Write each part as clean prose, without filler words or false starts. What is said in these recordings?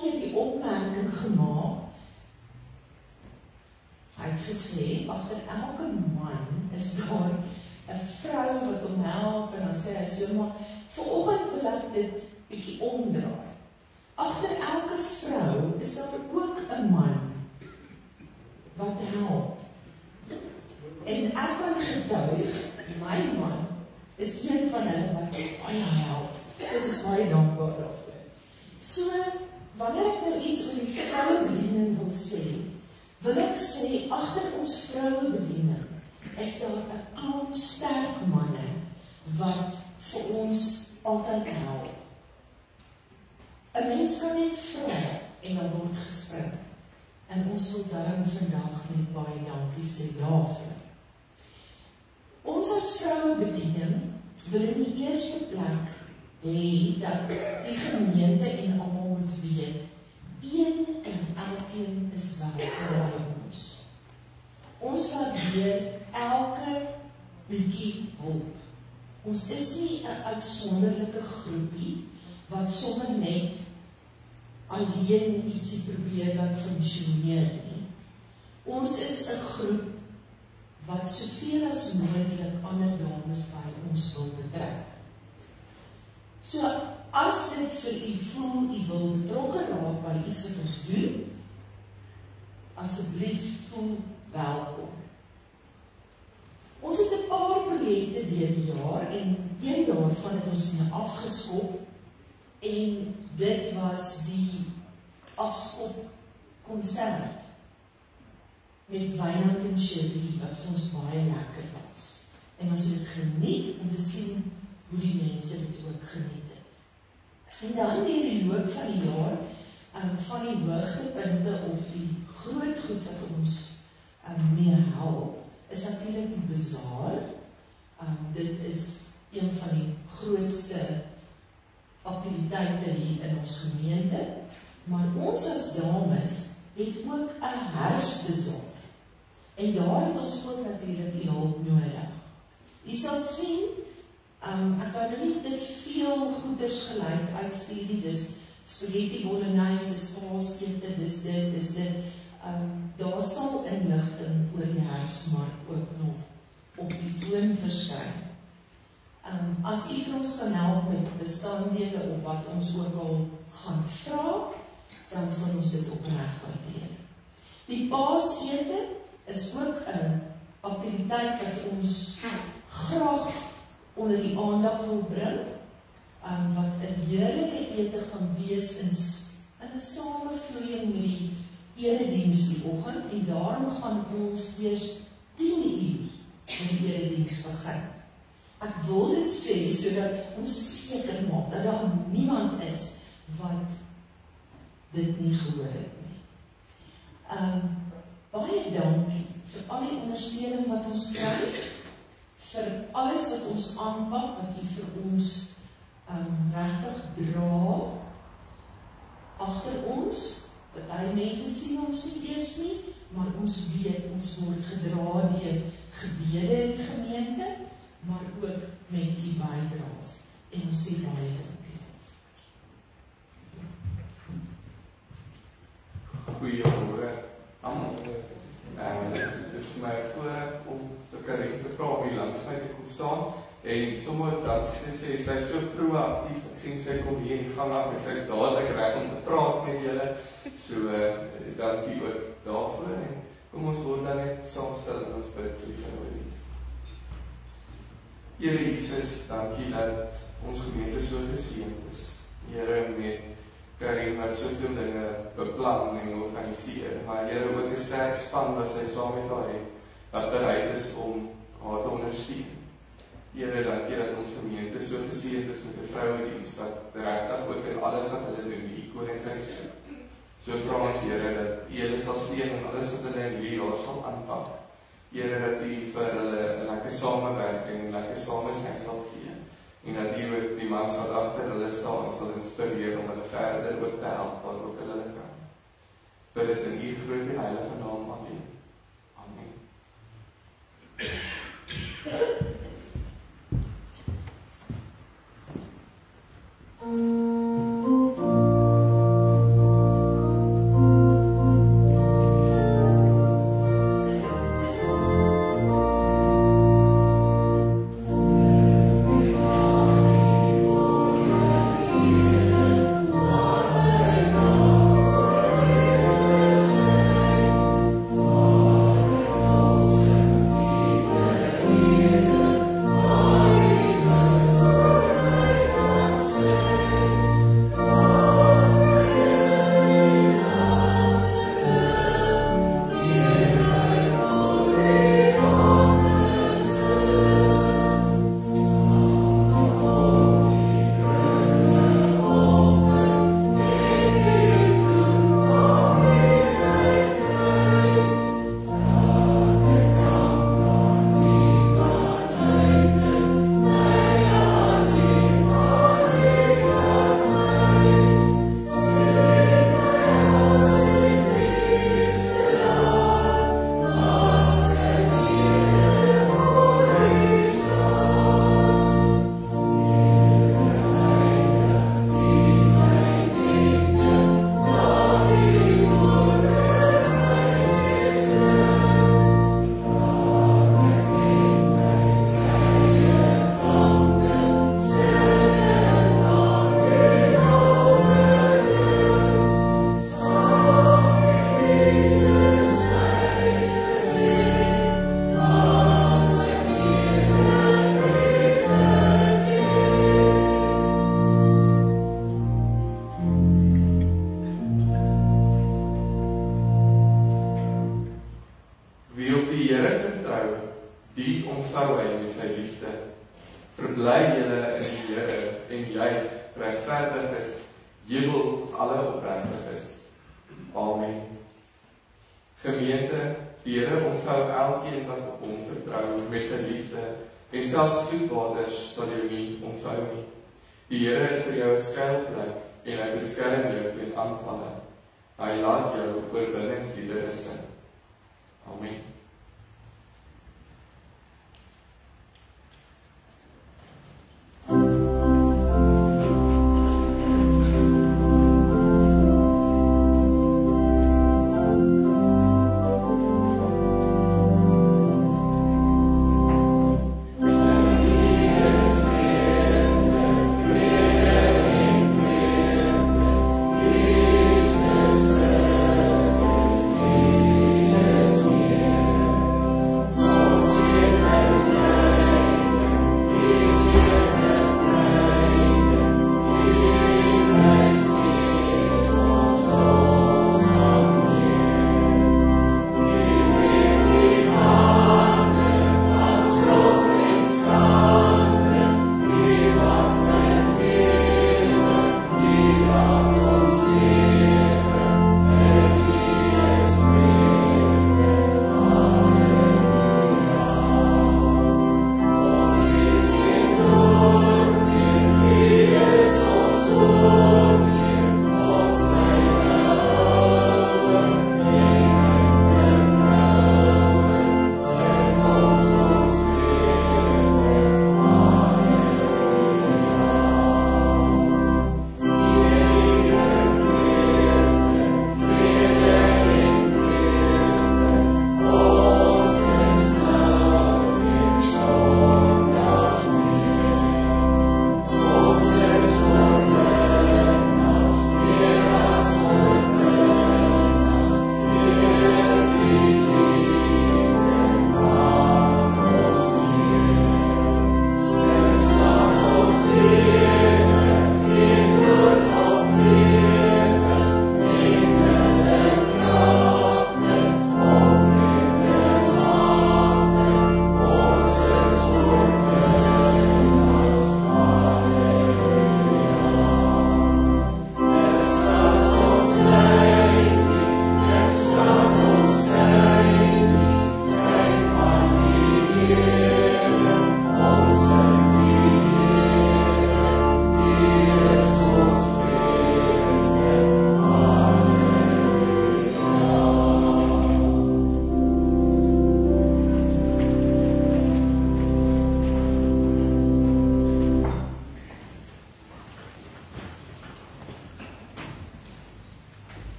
die opmerking gemaak. Hy het gesê, agter elke man is daar 'n vrou wat hom help, en dan sê hy so, maar vanoggend wil ek dit bietjie omdraai. Agter elke vrou is daar ook 'n man wat help. En ek kan getuig, my man is een van hulle wat baie help. So dis baie dankbaar daarvoor. So, wanneer ek nou iets oor die vrouebediening wil sê, wil ek sê, agter ons vrouebediening is daar 'n klomp sterk manne wat vir ons altyd help. 'n Mens kan net vra en dan word gespring. En ons wil daarom vandag net baie dankie sê daarvoor. Ons as vrouebediening wil in die eerste plek hê dat die gemeente en almal moet weet, een en elkeen is welkom by ons. Ons waardeer elke bietjie hulp. Ons is nie 'n uitsonderlike groepie wat sommer net alleen ietsie probeer wat funksioneer nie. Ons is 'n groep wat soveel as moontlik ander dames by ons wil betrek. So, as dit vir u voel, u wil betrokke raak by iets wat ons doen, asseblief voel welkom. Ons het 'n paar projekte deur die jaar en een daarvan het ons mee afgeskop en dit was die afskop konsert met Wynand en Cherie wat vir ons baie lekker was. En ons het geniet om te sien hoe die mense dit ook geniet het. En dan deur die loop van die jaar, van die hoogtepunte of die groot goed wat ons mee help, is natuurlik die bazaar. Dit is een van die grootste aktiwiteite hier in ons gemeente. Maar ons as dames het ook 'n herfsbazaar. En daar het ons ook natuurlik die hulp nodig. Jy sal sien, ek wou nou nie te veel goeders gelyk uitstuur nie, dis spaghetti bolognese, dis paasete, dis dit. Daar sal inligting oor die herfsmark ook nog op die foon verskyn. As u vir ons kan help met bestanddele of wat ons ook al gaan vra, dan sal ons dit opreg waardeer. Die paasete is ook 'n aktiwiteit wat ons graag onder die aandag wil bring, wat 'n heerlike ete gaan wees in 'n samevloeiing met die erediens die oggend, en daarom gaan ons eers 10 uur met die erediens begin. Ek wil dit sê sodat ons seker maak dat daar niemand is wat dit nie gehoor het nie. Baie dankie vir al die ondersteuning wat ons kry, vir alles wat ons aanpak, wat u vir ons regtig dra agter ons. Baie mense sien ons nie eers nie, maar ons weet ons word gedra deur gebede in die gemeente, maar ook met die bydraes. En ons sê baie dankie. Goeiemôre almal. Dit is vir my 'n voorreg om vir Karin te vra om hier langs my te kom staan en sommer dankie te sê. Sy is so proaktief. Ek sien sy kom hier in gang af en sy is dadelik reg om te praat met julle. So dankie ook daarvoor en kom ons word dan net saamstel en ons bid vir die vrouediens. Here Jesus, dankie dat ons gemeente so geseënd is. Here, met Karin wat soveel dinge beplan en organiseer, maar Here ook 'n sterk span wat sy saam met haar het, wat bereid is om haar te ondersteun. Here, dankie dat ons gemeente so geseënd is met 'n vrouediens wat regtig ook in alles wat hulle doen, die koninkryk soek. So vra ons Here dat U hulle sal seën en alles wat hulle in hierdie jaar sal aanpak. Here, dat U vir hulle 'n lekker samewerking en lekker samesyn sal gee. En dat U ook die mans wat agter hulle staan sal inspireer om hulle verder ook te help waar ook hulle kan. Bid dit in U groot en heilige naam. Amen. Amen. bly julle in die Here en juig, regverdig is, jubel alle oprigtig is. Amen. Gemeente, die Here ontvou elkeen wat op hom vertrou met sy liefde, en selfs vloedwaters sal jou nie ontvou nie. Die Here is vir jou 'n skuilplek, en hy beskerm jou teen aanvalle. Hy laat jou oorwinningsliedere sing. Amen. Yeah.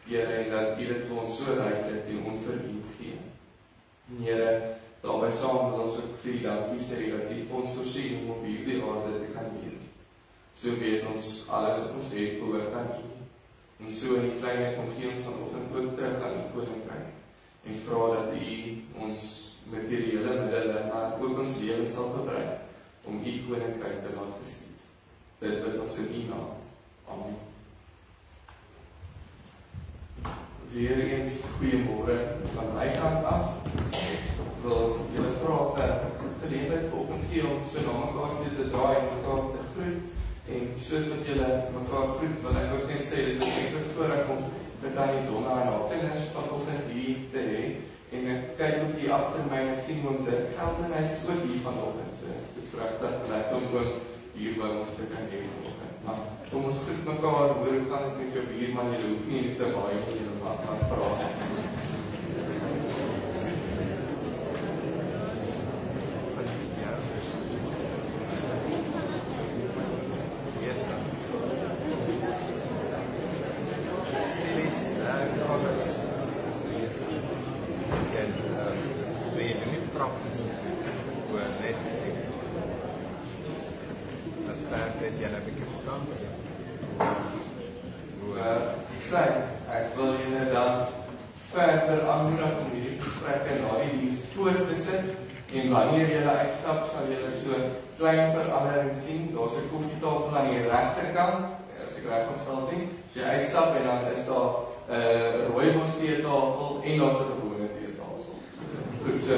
Here, en dat U dit vir ons so ryklik en onverdiend gee. Here, daarby saam wil ons ook vir U dankie sê dat U vir ons voorsien om op hierdie aarde te kan leef. So weet ons alles wat ons het behoort aan U. En so in die kleinheid kom gee ons vanoggend ook terug aan U koninkryk. En vra dat U ons materiële middele, maar ook ons lewens sal gebruik om U koninkryk te laat geskied. Dit bid ons in U naam. Amen. Weer eens goeiemôre van my kant af. Ek wil julle praat geleentheid vanoggend gee om so na mekaar te draai en mekaar te groet. En soos wat julle mekaar groet, wil ek ook net sê dit is ek voorreg om vir Tannie Donna en haar kinders vanoggend hier te hê. En ek kyk ook hier agter my en ek sien oom Dirk Gelden, hy is ook hier vanoggend. So dit is regtig lekker om hier by ons te kan hê vanoggend. Maar kom ons groet mekaar, hoor hoe kan ek met jou buurman, julle hoef nie te baie nie, julle mag maar praat. Ek wil julle dan verder aanmoedig om hierdie gesprekke na die diens voort te sit. En wanneer julle uitstap, sal julle so klein verandering sien. Daar's 'n koffietafel aan die regterkant, as ek reg ontstel het. As jy uitstap en dan is daar 'n rooibos teetafel en daar's 'n gewone teetafel. Goed so.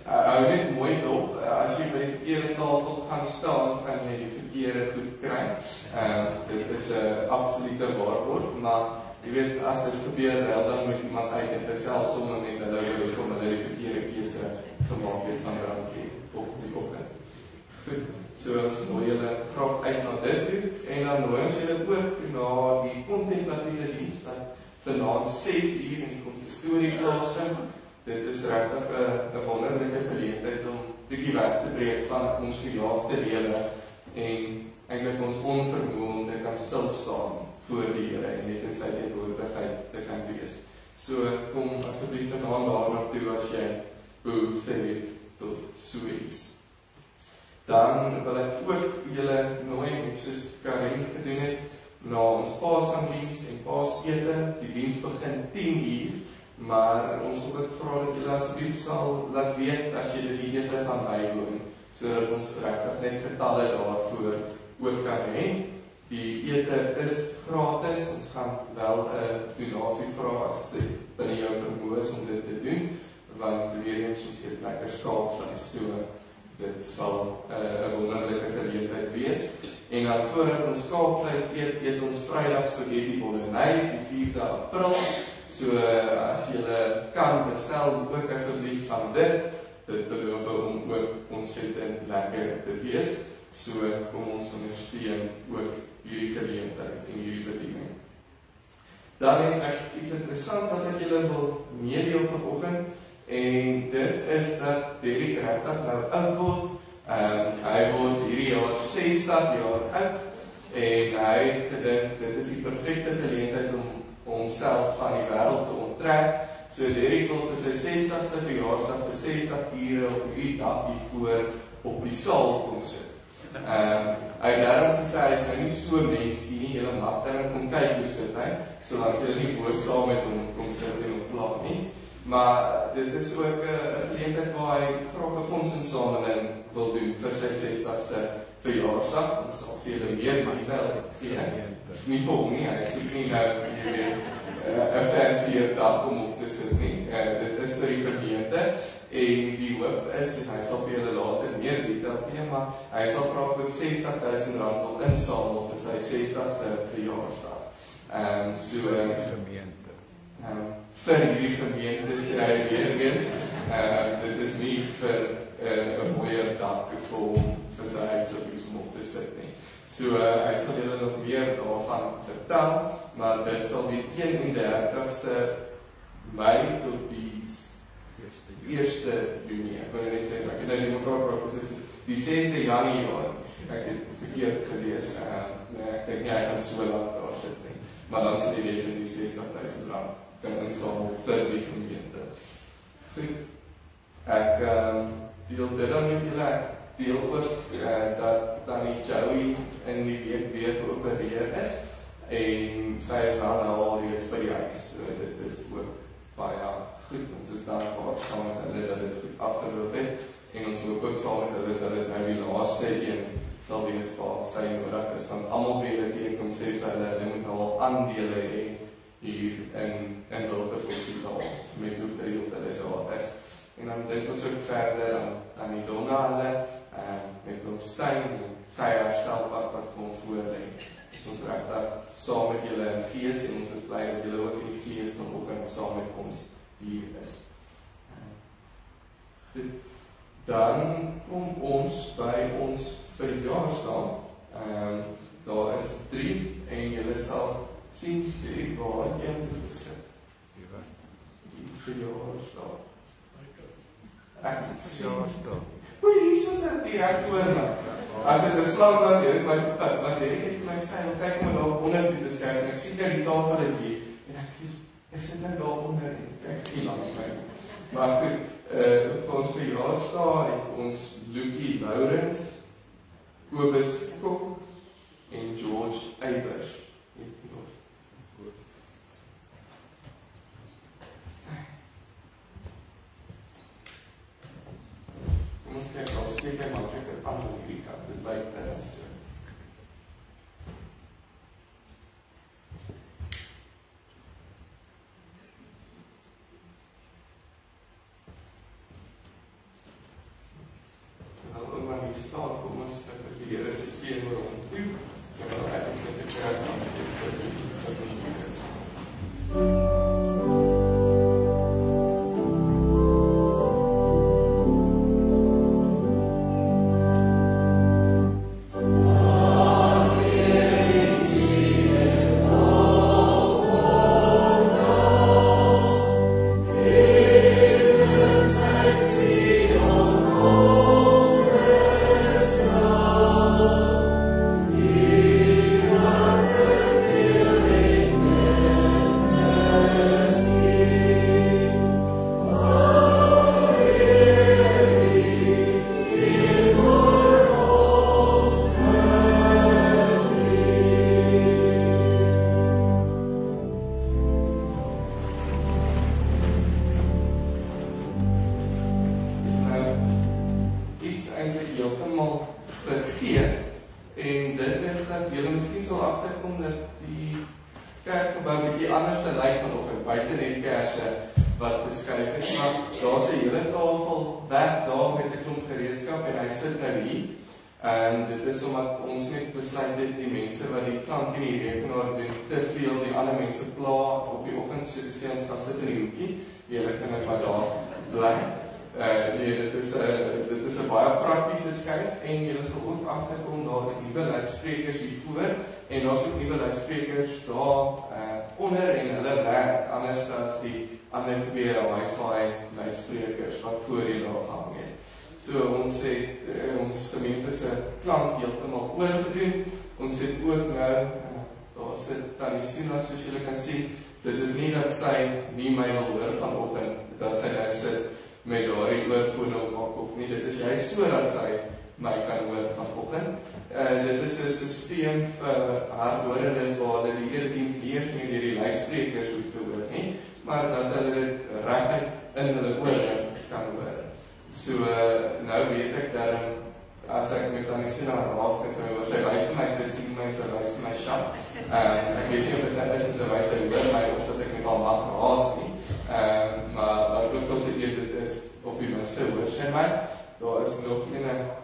Hou net mooi dop, as jy by die verkeerde tafel gaan staan, kan jy die verkeerde goed kry. Dit is 'n absolute waarborg, maar jy weet, as dit gebeur, dan moet iemand uit en gesels sommer met hulle om hulle die verkeerde keuse gemaak het van drankie op die oggend. Goed, so ons nooi julle graag uit na dit toe, en dan nooi ons julle ook na die kontemplatiewe diens wat vanaand 6 uur in die konsistorie plaasvind. Dit is regtig 'n wonderlike geleentheid om bietjie weg te breek van ons gejaagde lewe en eintlik ons onvermoë om te kan stil staan voor die Here en net in sy teenwoordigheid te kan wees. So kom asseblief vanaand daarna toe as jy behoefte het tot so iets. Dan wil ek ook julle nooi, net soos Karin gedoen het, na ons Paasdiens en Paasete. Die diens begin 10 uur. Maar ons wil ook vra dat julle asseblief sal laat weet as julle die ete gaan bywoon, sodat ons regtig net getalle daarvoor ook kan hê. Die ete is gratis, ons gaan wel 'n donasie vra as dit binne jou vermoë is om dit te doen, want weer eens ons het lekker skaapvleis, so dit sal 'n wonderlike geleentheid wees. En dan voordat ons skaapvleis eet ons Vrydag spaghetti bolognese die 4de April. So as julle kan bestel ook asseblief van dit beloof om ook ontsettend lekker te wees. So kom ons ondersteun ook hierdie geleentheid en hierdie bediening. Dan het ek iets interessant wat ek julle wil meedeel vanoggend, en dit is dat Derek regtig nou oud word. Hy word hierdie jaar 60 jaar oud en hy het gedink dit is die perfekte geleentheid om homself van die wêreld te onttrek. So Derek wil vir sy 60ste verjaarsdag vir 60 ure op hierdie dag hiervoor op die saal kom sit. Hy het daarom gesê hy is nou nie so mensie nie, julle mag dan kom kyk hoe sit hy, sodat julle nie boos saam met hom kom sit en hom pla nie. Maar dit is ook 'n geleentheid waar hy graag 'n fondsinsameling wil doen vir sy 60ste verjaarsdag. Ons sal vir julle meer wel gee. Nie vir hom nie, hy soek nie nou 'n fancy dag om op te sit nie. Dit is vir die gemeente en die hoop is, en hy sal vir julle later meer detail gee, maar hy sal graag ook R60,000 wil insamel vir sy 60ste verjaarsdag. So gemeente. Vir hierdie gemeente sê hy weer eens, dit is nie vir 'n mooier dak vir hom, vir sy huis of iets om op te sit nie. So hy sal julle nog meer daarvan vertel, maar dit sal die 31ste Mei tot die 1 Junie, ek wil net sê, ek het nou nie mekaar praat, die 6de Januarie, ek het verkeerd gelees, ek dink nie, hy gaan so lang daar sit nie, maar dan sal die weet in die R60,000 kan insamel vir die gemeente. Goed, ek deel dit dan met julle, ek deel ook dat Tannie Joey in die week weer geopereer is, en sy is dan al reeds by die huis, so dit is ook baie goed, ons is dankbaar saam met hulle dat dit goed afgeloop het, en ons hoop ook saam met hulle dat dit nou die laaste een sal wees waar sy nodig is, want almal weet ek kom sê vir hulle moet al aandele hê hier in Wilkes Hospitaal, met hoe gereeld hulle daar is. En dan dink ons ook verder aan die Donna hulle, met ons Stein, sy herstelpad wat vir ons voor lê. Dus ons regtig saam met julle in gees, en ons is bly dat julle ook in die gees vanoggend saam met ons hier is. Dan kom ons by ons verjaarsdag. Daar is 3 en julle sal sien waar een sit. Die verjaarsdag. Verjaarsdag. Oei, Jesus het die reg voor my. As dit 'n slang was, jy weet wat jy het vir my sê, kyk maar daar onder toe te skryf, en ek sien dat die tafel is hier, en ek sê, ek sit nou daar onder, en kyk hier langs my. Maar goed, vir ons verjaarsdag het ons Lukie Lourens, Kobus Kok en George Eybers. Kom ons kyk, daar steek hy maar lekker aan hierdie kant, dit lyk tydens so. Nou, ouma hier staan, kom ons kyk wat die Here se seën oor hom toe, en dan ek met die kerk aansteek vir die hier is. Dit is 'n baie praktiese skyf en jy sal ook agterkom daar is nuwe luidsprekers hier voor en daar's ook nuwe luidsprekers daar onder en hulle werk anders as die ander 2 Wi-Fi luidsprekers wat voor hier daar gehang het. So ons het ons gemeente se klank heeltemal oorgedoen. Ons het ook nou daar sit Tannie Sina soos julle kan sien. Dit is nie dat sy nie my wil hoor vanoggend dat sy nou sit met daardie oorfone op haar kop nie. Dit is juist so dat sy my kan hoor vanoggend. Dit is 'n stelsel vir hardhorendes waar hulle die erediens nie eers meer deur die luidsprekers hoef te hoor nie, maar dat hulle dit regtig in hulle ore kan hoor. So nou weet ek dat as ek met Tannie Sina raas kan sy oor sy wys vir my, sy sien my, sy wys vir my sjap. Ek weet nie of dit nou is om te wys sy hoor my of dat ek met haar mag raas nie. Maar ook as dit is op die minste hoor sy my. Daar is nog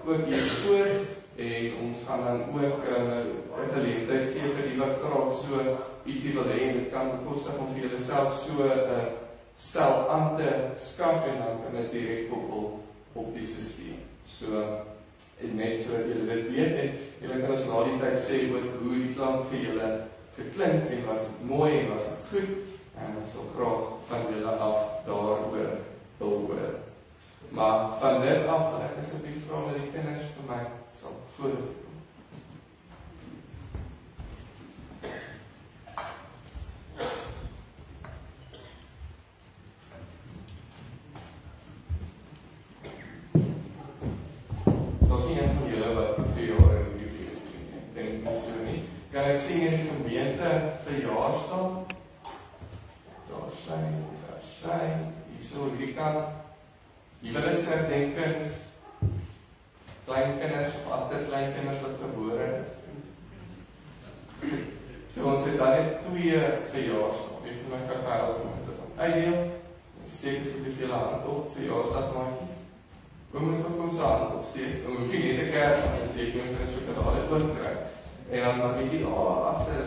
ook hier voor en ons gaan dan ook 'n geleentheid gee vir die wat graag so ietsie wil hê en dit kan bekostig om vir julle self so 'n stel aan te skaf en dan kan dit direk koppel op die stelsel. So en net so dat julle dit weet en julle kan ons na die tyd sê oor hoe die klank vir julle geklink en was dit mooi en was dit goed en ons sal graag van julle af daaroor wil hoor. Maar van dit af, ek is op die vrou met die kinders vir my sal voorkom. 'n verjaarsdag. Daar skyn, hierso hierdie kant. Huweliksherdenkings, kleinkinders of agterkleinkinders wat gebore is. So ons het dan net 2 verjaarsdag. Ek het my help om dit uitdeel. Steek is die vele hand op, verjaarsdagmaatjies. Kom moet ook ons hand opsteek. Dan hoef jy net 'n kers aan die steek en jy sjokolade oor kry. En dan maak jy die agter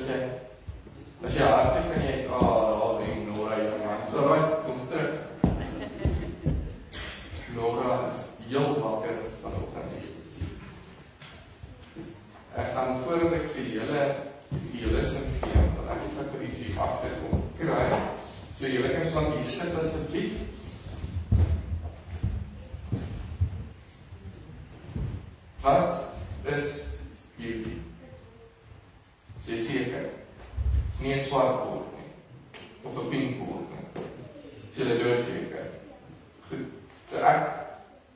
as jy hartlik kan jy daar ding Nora jy maak. So right, kom terug. Nora is heel wakker vanoggend. Ek gaan voordat ek vir julle sin gee, want ek het vir iets hier agter kom kry. So julle kan so lank hier sit asseblief. Wat is hierdie? So jy seker, is nie 'n swart bord nie, of 'n pink bord nie. So julle doodseker. Goed, so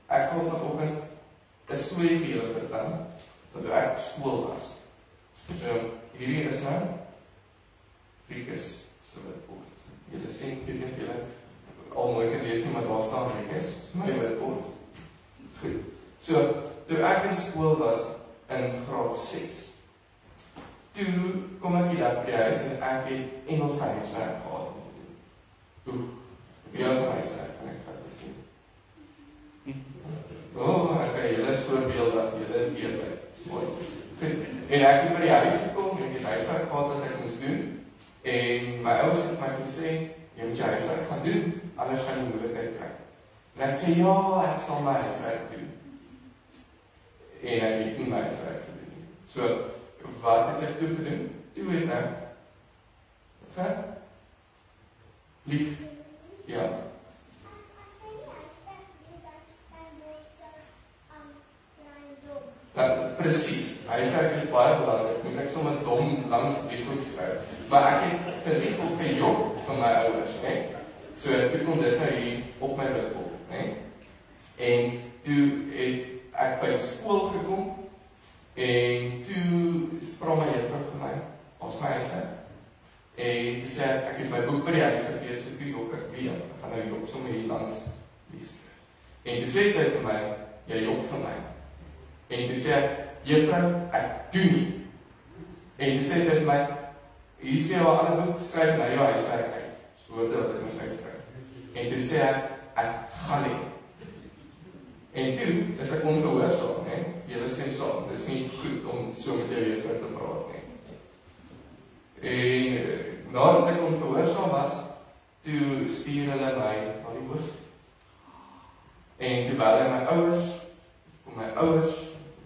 ek wil vanoggend 'n storie vir julle vertel, dat ek op skool was. So hierdie is nou, Rikus se witbord. Julle sien, ek weet nie of julle al mooi kan lees nie, maar daar staan Rikus, my witbord. Goed, so toe ek in skool was in graad 6, toe kom ek hier by die huis en ek het Engels huiswerk gehad. Toe, ek jou van huiswerk kan ek gaan sien. Okay, julle is voorbeeldig, julle is eerlik, dis mooi. En ek het by die huis gekom, ek het huiswerk gehad wat ek moes doen, en my ouers het my gesê, jy moet jou huiswerk gaan doen, anders gaan jy moeilikheid kry. En ek sê, ja, ek sal my huiswerk doen. En ek het nie my huiswerk gedoen nie. So, wat het ek toe gedoen? Toe het ek lief, ja. Presies, huiswerk is baie belangrik, moet ek sommer dom langs die goed skryf. Maar ek het gelief of gejok van my ouers, né? So toe kom dit nou hier op my witbord, né? En toe het ek by die skool gekom, en toe vra my juffrou vir my, ons my huiswerk. En toe sê ek het my boek by die huis gegee, so toe jok ek weer, ek gaan nou jok sommer hier langs lees. En toe sê sy vir my, jy jok van my. En toe sê ek, juffrou, ek doen nie. En toe sê sy vir my, hier is vir jou 'n ander boek, skryf nou jou huiswerk uit. So woorde wat ek moes uitskryf. En toe sê ek gaan nie. En toe is ek ongehoorsaam, né? Julle stem saam, dit is nie goed om so met jou juffrou te praat nie. En nadat ek ongehoorsaam was, toe stuur hulle my na die hoof. En toe bel hy my ouers,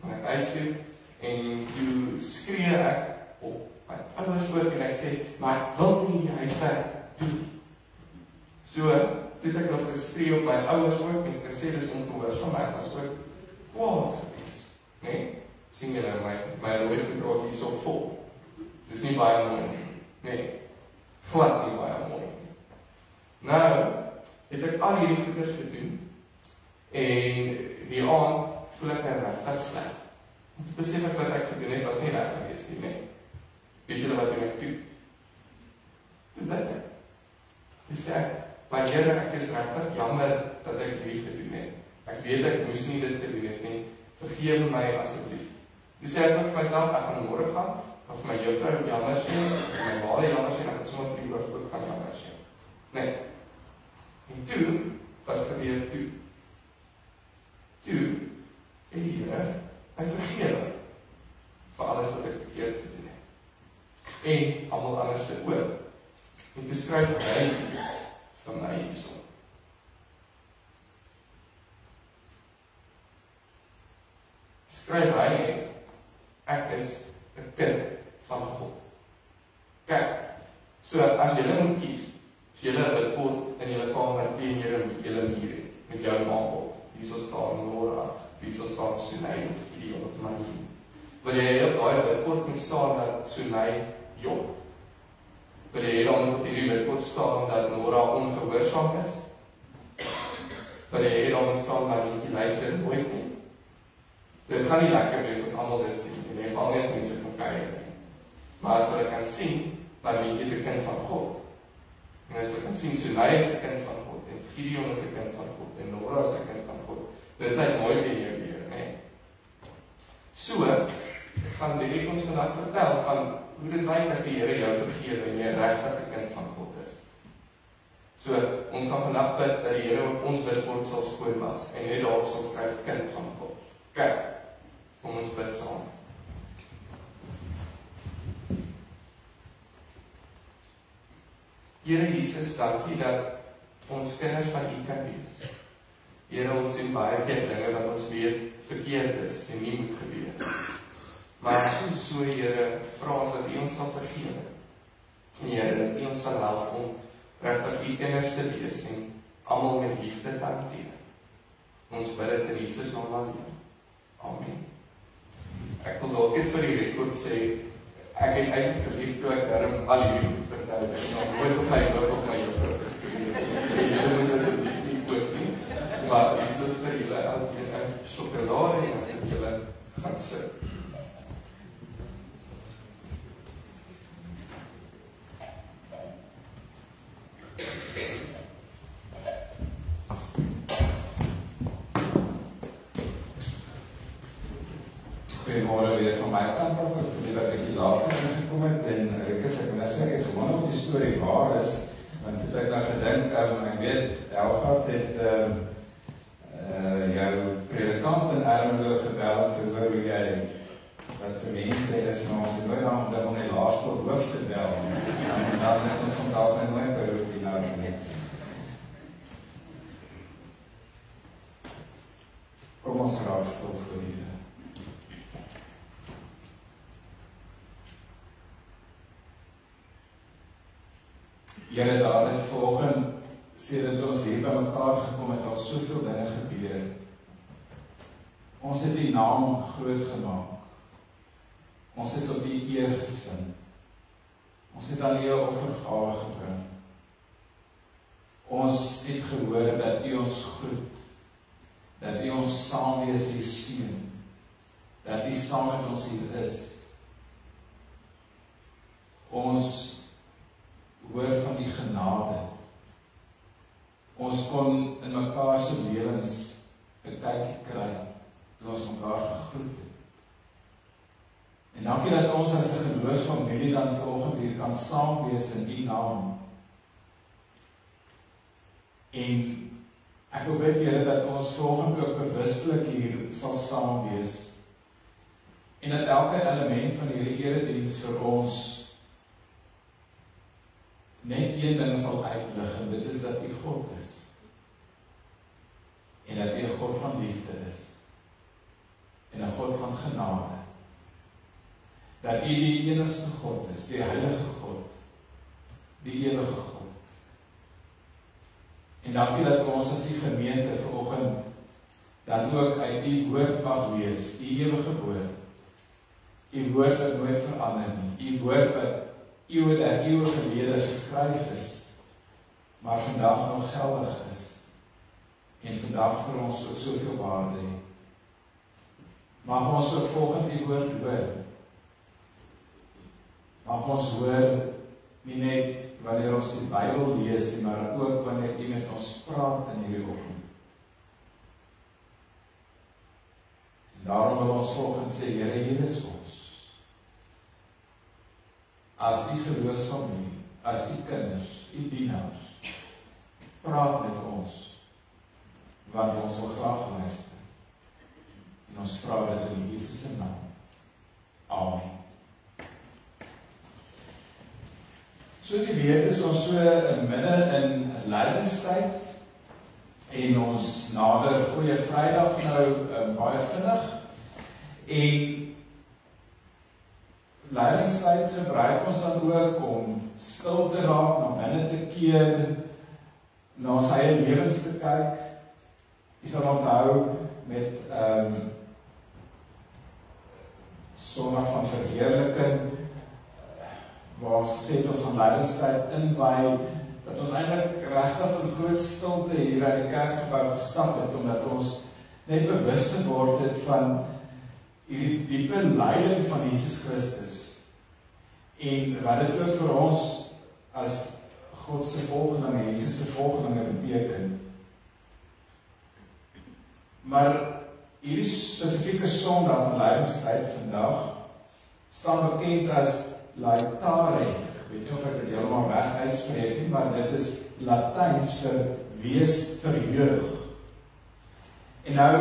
my huis toe, en toe skree ek op my ouers oor en ek sê, maar ek wil nie die huiswerk doen. So, toe het ek nog geskree op my ouers ook, mens kan sê, dis ongehoorsaam, maar ek was ook kwaad gewees. Nee, sien julle, my rooi gedrag hier so vol. Dis nie baie mooi, nee, glad nie baie mooi. Nou, het ek al hierdie goeders gedoen, en die aand voel ek my regtig sleg. En toe besef ek wat ek gedoen het, was nie reg gewees nie, nee. Weet julle wat doen ek toe? Toe bid ek. Toe sê ek, maar Here, ek is regtig jammer dat ek hierdie gedoen het. Ek weet ek moes nie dit gedoen het nie. Vergewe my asseblief. Toe sê ek vir myself, ek gaan môre gaan, of my juffrou jammer sê, of my ma jammer sê, en ek het sommer vir die hoof ook gaan jammer sê. Nee. En toe, wat gebeur toe? Toe, het die Here my vergewe vir alles wat ek verkeerd gedoen het. En almal anders te ook. En toe skryf hy iets van my hierso. Skryf hy net, ek is 'n kind van God. Kyk, so as julle moet kies, as julle 'n witbord in julle kamer teen julle muur het, met jou naam op, hierso staan Nora, hierso staan Sunay of Gideon of Marie. Wil jy op daai witbord moet staan dat Sunay jok? Wil jy dan op hierdie witbord staan dat Nora ongehoorsaam is? Wil jy dan moet staan dat jy luister nooit nie? Dit gaan nie lekker wees as almal dit sien, en jy val nie as mense kan kyk nie. Maar as hulle kan sien, maar Mieke is 'n kind van God. En as jy kan sien, Sunay is 'n kind van God, en Gideon is 'n kind van God, en Nora is 'n kind van God. Dit lyk mooi in jou lewe, né? So, gaan Derek ons vandag vertel van hoe dit lyk as die Here jou vergewe en jy regtig 'n kind van God is. So, ons gaan vandag bid dat die Here op ons bidbord sal skoon was en net daarop sal skryf kind van God. Kyk, kom ons bid saam. Here Jesus, dankie dat ons kinders van U kan wees. Here, ons doen baie keer dinge wat ons weet verkeerd is en nie moet gebeur. Maar so Here, vra ons dat U ons sal vergewe. En Here, dat U ons sal help om regtig U kinders te wees en almal met liefde te hanteer. Ons bid dit in Jesus naam alleen. Amen. Ek wil dalk net vir die rekord sê, ek het eintlik gelief toe ek daarom al hierdie goed vertel het. Nou, nooit op my brug op my juffrou geskryf. Julle moet asseblief nie koop nie. Maar Jesus vir julle elkeen 'n sjokolade en julle gaan sit. Goeiemôre weer van my kant af, ek voel dat ek hier later ingekom het en ek het gewoon of die storie waar is, want het ek nou gedink, ek weet, Elgaard het jou predikant in Ermelo gebel, toe hoor jy, wat sy mense is, maar ons het nooit aan gedink om die laerskool hoof te bel, en dan het ons vandag my nooit beroep die nou nie. Kom ons raak stil vir die Here, daar het volgende, sedert ons hier by mekaar gekom het, al soveel dinge gebeur. Ons het die naam groot gemaak. Ons het op die eer gesin. Ons het aan U offergawe gebring. Ons het gehoor dat U ons groet, dat U ons saamwees hier sien, dat U saam met ons hier is. Ons hoor van die genade. Ons kon in mekaar se lewens 'n kykie kry, toe ons mekaar gegroet het. En dankie dat ons as 'n geloofsfamilie dan vanoggend hier kan saam wees in U naam. En ek wil bid, Here, dat ons vanoggend ook bewustelik hier sal saam wees. En dat elke element van hierdie erediens vir ons net een ding sal uitlig, en dit is dat U God is. En dat U 'n God van liefde is. En 'n God van genade. Dat U die enigste God is, die heilige God, die ewige God. En dankie dat ons as die gemeente vanoggend dan ook uit U woord mag lees, U ewige woord. U woord wat nooit verander nie, U woord wat eeuwe en eeuwe gelede geskryf is, maar vandag nog geldig is, en vandag vir ons ook soveel waarde het. Mag ons ook volgend die woord hoor. Mag ons hoor, nie net wanneer ons die Bybel lees, maar ook wanneer U met ons praat in hierdie oggend. En daarom wil ons volgend sê, Here, hier is ons. As die geloofsfamilie, as die kinders, die dienaars, praat met ons, want ons wil graag luister. En ons vra dit in Jesus se naam. Amen. Soos jy weet, is ons so midde in lydingstyd, en ons nader Goeie Vrydag nou baie vinnig, en lydingstyd gebruik ons dan ook om stil te raak, na binne te keer, na ons eie lewens te kyk. Jy sal onthou met Sondag van Verheerliking, waar ons gesê het ons van lydingstyd inwy, dat ons eintlik regtig in groot stilte hier uit die kerkgebou gestap het, omdat ons net bewus geword het van hierdie diepe lyding van Jesus Christus. en wat dit ook vir ons as God se volgelinge, Jesus se volgelinge beteken. Maar hierdie spesifieke Sondag van Lydingstyd vandag staan bekend as Laetare. Ek weet nie of ek dit heeltemal reg uitspreek nie, maar dit is Latyns vir wees verheug. En nou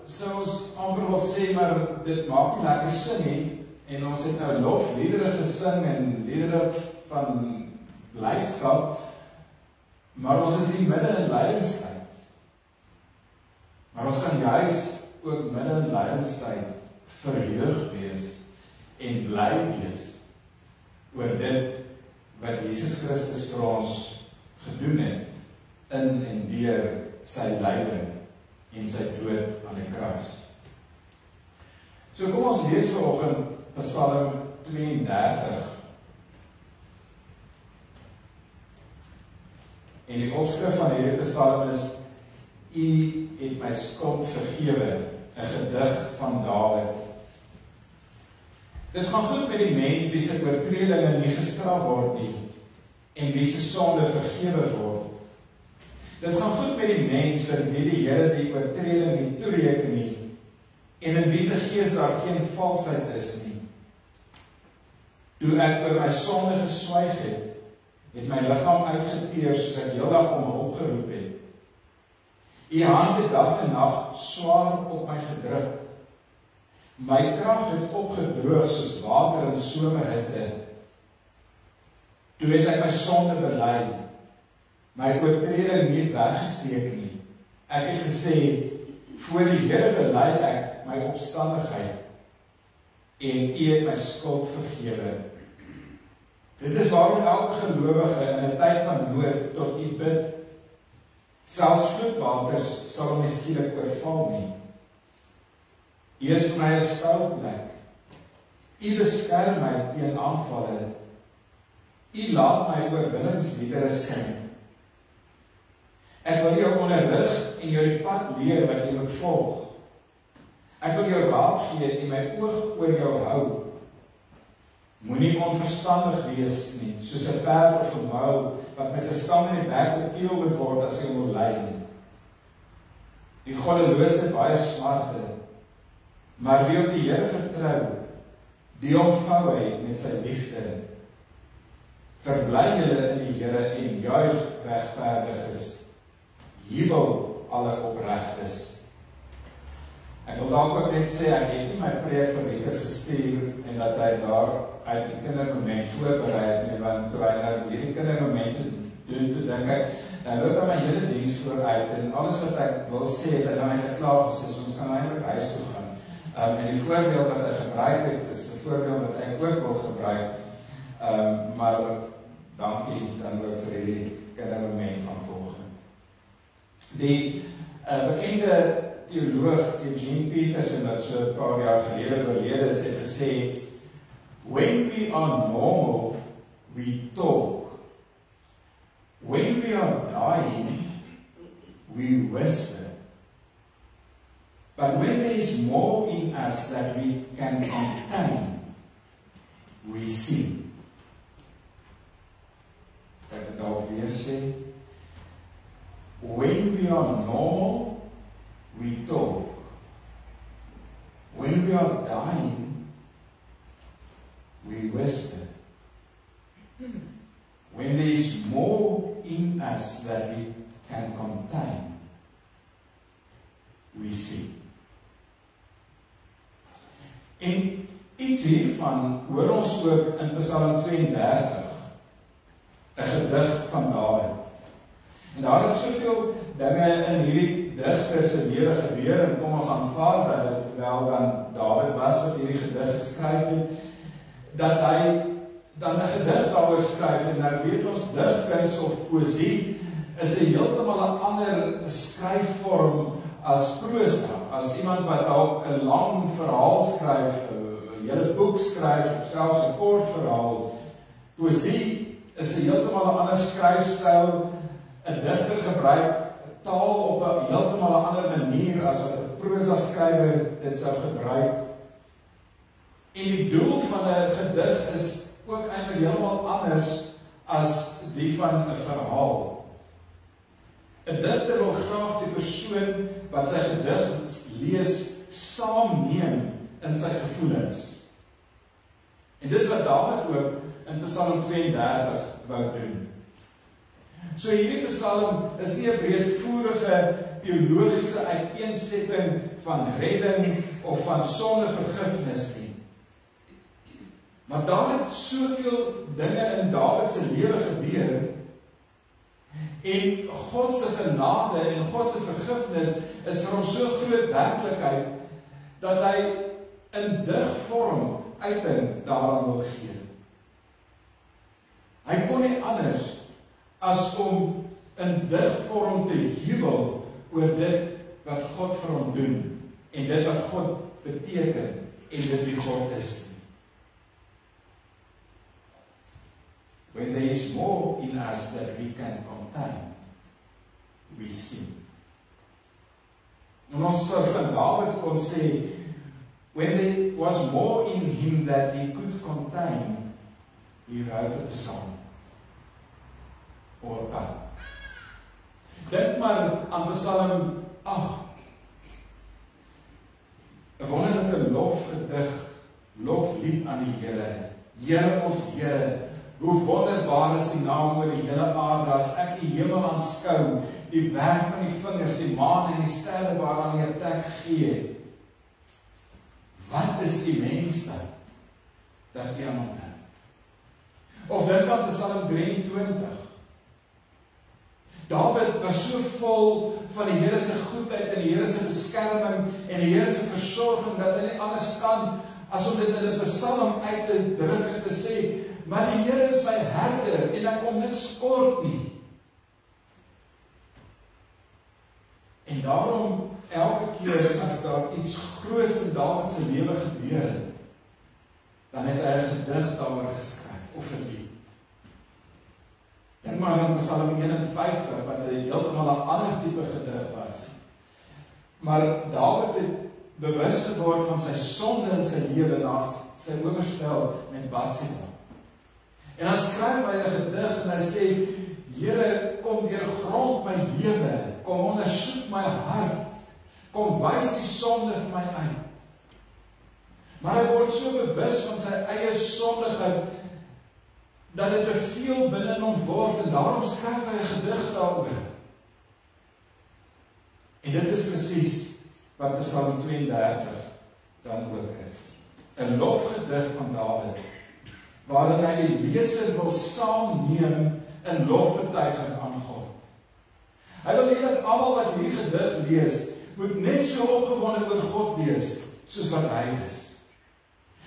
sou ons amper wil sê, maar dit maak nie lekker sin nie, en ons het nou lofliedere gesing en liedere van blydskap, maar ons is hier midde in lydingstyd. Maar ons kan juis ook midde in lydingstyd verheug wees en bly wees oor dit wat Jesus Christus vir ons gedoen het in en deur sy lyding en sy dood aan die kruis. So kom ons lees vanoggend Psalm 32. En die opskrif van hierdie Psalm is U het my skuld vergewe, 'n gedig van Dawid. Dit gaan goed met die mens wie se oortredinge nie gestraf word nie en wie se sonde vergewe word. Dit gaan goed met die mens vir wie die Here die oortreding nie toereken nie en in wie se gees daar geen valsheid is nie. Toe ek oor my sonde geswyg het my liggaam uitgeteer soos ek heeldag om hulp geroep het. U hand het dag en nag swaar op my gedruk. My krag het opgedroog soos water in somerhitte. Toe het ek my sonde bely, my oortreding nie weggesteek nie. Ek het gesê, voor die Here bely ek my opstandigheid en U het my skuld vergewe. Dit is waarom elke gelowige in 'n tyd van nood tot U bid. Selfs vloedwaters sal hom nie skielik oorval nie. U is vir my 'n skuilplek. U beskerm my teen aanvalle. U laat my oorwinningsliedere sing. Ek wil jou onderrig en jou die pad leer wat jy moet volg. Ek wil jou raad gee en my oog oor jou hou. Moenie onverstandig wees nie, soos 'n perd of 'n mou wat met 'n stang in die bek opteel moet word as hy wil ly nie. Die goddelose het baie smarte, maar wie op die Here vertrou, die omvou hy met sy liefde. Verbly julle in die Here en juig regverdiges. Jubel alle opregtes. Ek wil dalk ook net sê, ek het nie my preek vir Rikus gestuur en dat hy daar uit die kindermoment voorberei het nie, want toe hy nou hierdie kindermoment doen, toe dink ek, nou loop hy my hele diens vooruit en alles wat ek wil sê, het hy nou eintlik klaar gesê, so ons kan eintlik huis toe gaan. En die voorbeeld wat hy gebruik het, is die voorbeeld wat ek ook wil gebruik, maar dankie dan ook vir die kindermoment van volgende. Die bekende theoloog Eugene Peterson, wat so 'n paar jaar gelede oorlede is, het gesê, when we are normal, we talk. When we are dying, we whisper. But when there is more in us that we can contain, we sing. Ek het dalk weer sê, when we are normal, we talk. When we are dying, we whisper. When there is more in us that we can contain, we sing. En iets hiervan hoor ons ook in Psalm 32, 'n gedig van Dawid. En daar het soveel dinge in hierdie digter se lewe gebeur, en kom ons aanvaar dat dit wel dan Dawid was wat hierdie gedig geskryf het, dat hy dan 'n gedig daaroor skryf, en nou weet ons, digkuns of poësie is 'n heeltemal 'n ander skryfvorm as prosa, as iemand wat dalk 'n lang verhaal skryf, 'n hele boek skryf, of selfs 'n kort verhaal. Poësie is 'n heeltemal 'n ander skryfstyl. 'n digter gebruik taal op 'n heeltemal 'n ander manier as wat 'n prosa skrywer dit sou gebruik. En die doel van 'n gedig is ook eintlik heeltemal anders as die van 'n verhaal. 'n Digter wil graag die persoon wat sy gedig lees saamneem in sy gevoelens. En dis wat Dawid ook in Psalm 32 wou doen. So hierdie Psalm is nie 'n breedvoerige teologiese uiteensetting van redding of van sondevergifnis nie. Maar daar het soveel dinge in Dawid se lewe gebeur, en God se genade en God se vergifnis is vir hom so groot werklikheid, dat hy in digvorm uiting daaraan wil gee. Hy kon nie anders as om in digvorm te jubel oor dit wat God vir hom doen, en dit wat God beteken, en dit wie God is. When there is more in us that we can contain, we sing. En ons van Dawid kon sê, when there was more in him that he could contain, he wrote a psalm. Or a. Dink maar aan Psalm 8. 'n wonderlike lofgedig, loflied aan die Here. Here ons Here, hoe wonderbaar is die naam oor die hele aarde, as ek die hemel aanskou, die werk van die vingers, die maan en die sterre waaraan jy plek gee. Wat is die mens dan, dat jy aan hom dink? Of dink aan Psalm 23. Dawid was so vol van die Here se goedheid en die Here se beskerming en die Here se versorging, dat hy nie anders kan as om dit in 'n psalm uit te druk en te sê, maar die Here is my herder en ek kom niks kort nie. En daarom elke keer as daar iets groots in Dawid se lewe gebeur, dan het hy 'n gedig daaroor geskryf of 'n lied. Dink maar aan Psalm 51 wat heeltemal 'n ander tipe gedig was. Maar Dawid het bewus geword van sy sonde in sy lewe na sy oorspel met Batseba. En dan skryf hy 'n gedig en hy sê, Here, kom deurgrond my lewe, kom ondersoek my hart, kom wys die sonde vir my uit. Maar hy word so bewus van sy eie sondigheid, dat dit te veel binne hom word, en daarom skryf hy 'n gedig daaroor. En dit is presies wat Psalm 32 dan ook is. 'n lofgedig van Dawid, waarin hy die leser wil saamneem in lofbetuiging aan God. Hy wil hê dat almal wat hierdie gedig lees, moet net so opgewonde oor God wees, soos wat hy is.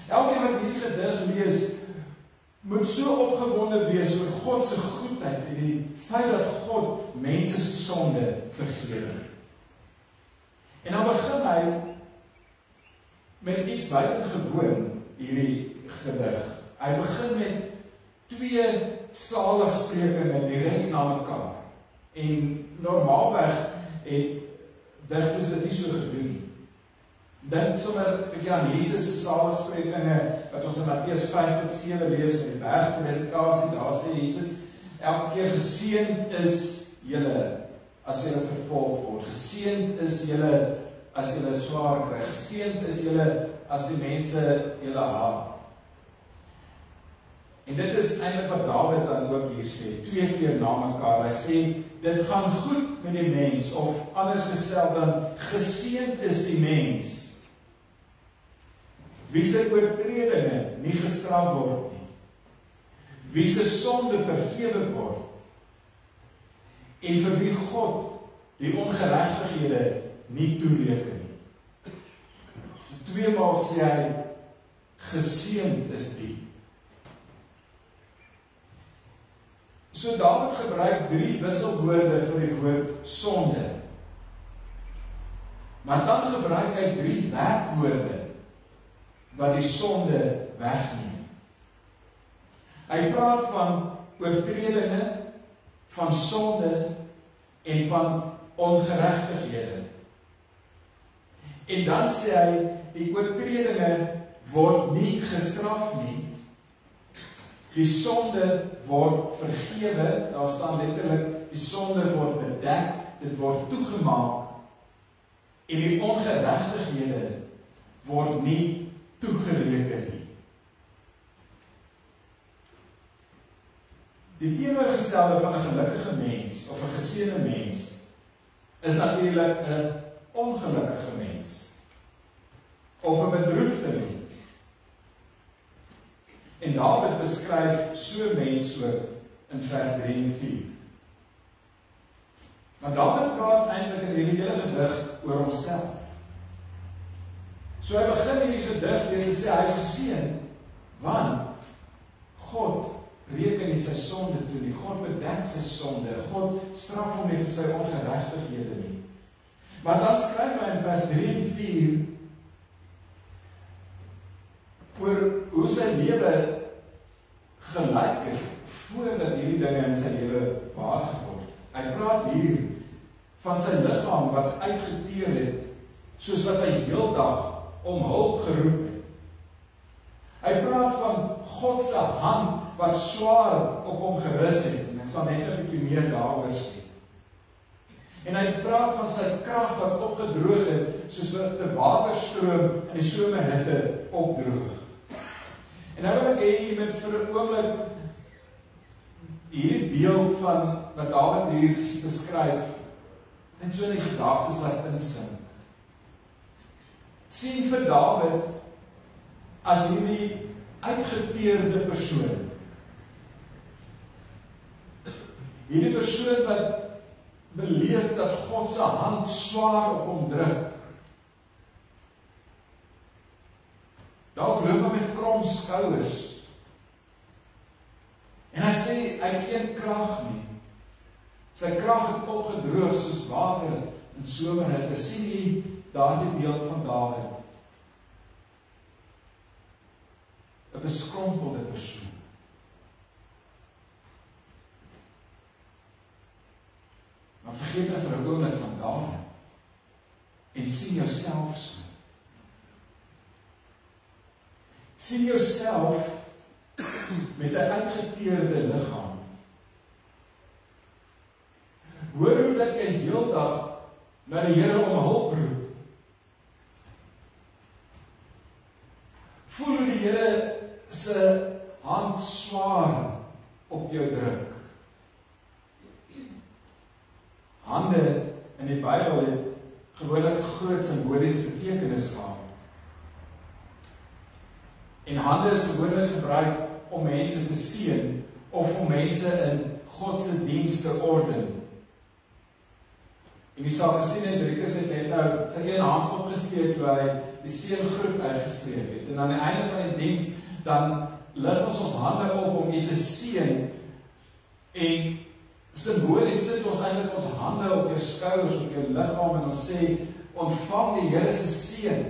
Elkeen wat hierdie gedig lees, moet so opgewonde wees oor God se goedheid en die feit dat God mense se sonde vergewe. En dan begin hy met iets buitengewoon, hierdie gedig. Hy begin met 2 saligsprekinge direk na mekaar. En normaalweg het digters dit nie so gedoen nie. Dink sommer 'n bietjie aan Jesus se saligsprekinge wat ons in Matteus 5:7 lees met die bergpredikasie. Daar sê Jesus elke keer, geseënd is julle as julle vervolg word. Geseënd is julle as julle swaar kry. Geseënd is julle as die mense julle haat. En dit is eintlik wat Dawid dan ook hier sê, 2 keer na mekaar. Hy sê, dit gaan goed met die mens, of anders gestel dan, geseënd is die mens, wie se oortredinge nie gestraf word nie, wie se sonde vergewe word, en vir wie God die ongeregtighede nie toereken nie. So 2 maal sê hy, geseënd is die. So Dawid gebruik 3 wisselwoorde vir die woord sonde. Maar dan gebruik hy 3 werkwoorde wat die sonde wegneem. Hy praat van oortredinge, van sonde en van ongeregtighede. En dan sê hy, die oortredinge word nie gestraf nie, Die sonde word vergewe, daar staan letterlik, die sonde word bedek, dit word toegemaak, en die ongeregtighede word nie toegereken nie. Die teenoorgestelde van 'n gelukkige mens, of 'n geseënde mens, is natuurlik 'n ongelukkige mens, of 'n bedroefde mens. En Dawid beskryf so 'n mens ook in vers 3 en 4. Maar Dawid praat eintlik in hierdie hele gedig oor homself. So hy begin hierdie gedig deur te sê hy is geseën, want God reken nie sy sonde toe nie. God bedek sy sonde. God straf hom nie vir sy ongeregtighede nie. Maar dan skryf hy in vers 3 en 4 oor hoe sy lewe gelyk het voordat hierdie dinge in sy lewe waar geword. Hy praat hier van sy liggaam wat uitgeteer het, soos wat hy heeldag om hulp geroep het. Hy praat van God se hand wat swaar op hom gerus het, en ek sal net 'n bietjie meer daaroor sê. En hy praat van sy krag wat opgedroog het, soos wat 'n waterstroom in die somerhitte opdroog. En nou wil ek hê jy moet vir 'n oomblik hierdie beeld van wat Dawid hier beskryf, net so in die gedagtes laat insink. Sien vir Dawid as hierdie uitgeteerde persoon. Hierdie persoon wat beleef dat God se hand swaar op hom druk. Dalk loop hy met krom skouers. En hy sê, hy het geen krag nie. Sy krag het opgedroog soos water in somerhitte. Sien jy daardie beeld van Dawid? 'n beskrompelde persoon. Maar vergeet my vir 'n oomblik van Dawid en sien jouself so. Sien jouself met 'n uitgeteerde liggaam. Hoor hoe dat jy heeldag na die Here om hulp roep. Voel hoe die Here se hand swaar op jou druk. Hande in die Bybel het gewoonlik groot simboliese betekenis gehad. En hande is gewoonlik gebruik om mense te seën of om mense in God se diens te orden. En jy sal gesien het, Driekus het net nou sy een hand opgesteek toe hy die seëngroet uitgespreek het. En aan die einde van die diens dan lig ons hande op om U te seën en simbolies sit ons eintlik ons hande op jou skouers, op jou liggaam en ons sê, ontvang die Here se seën.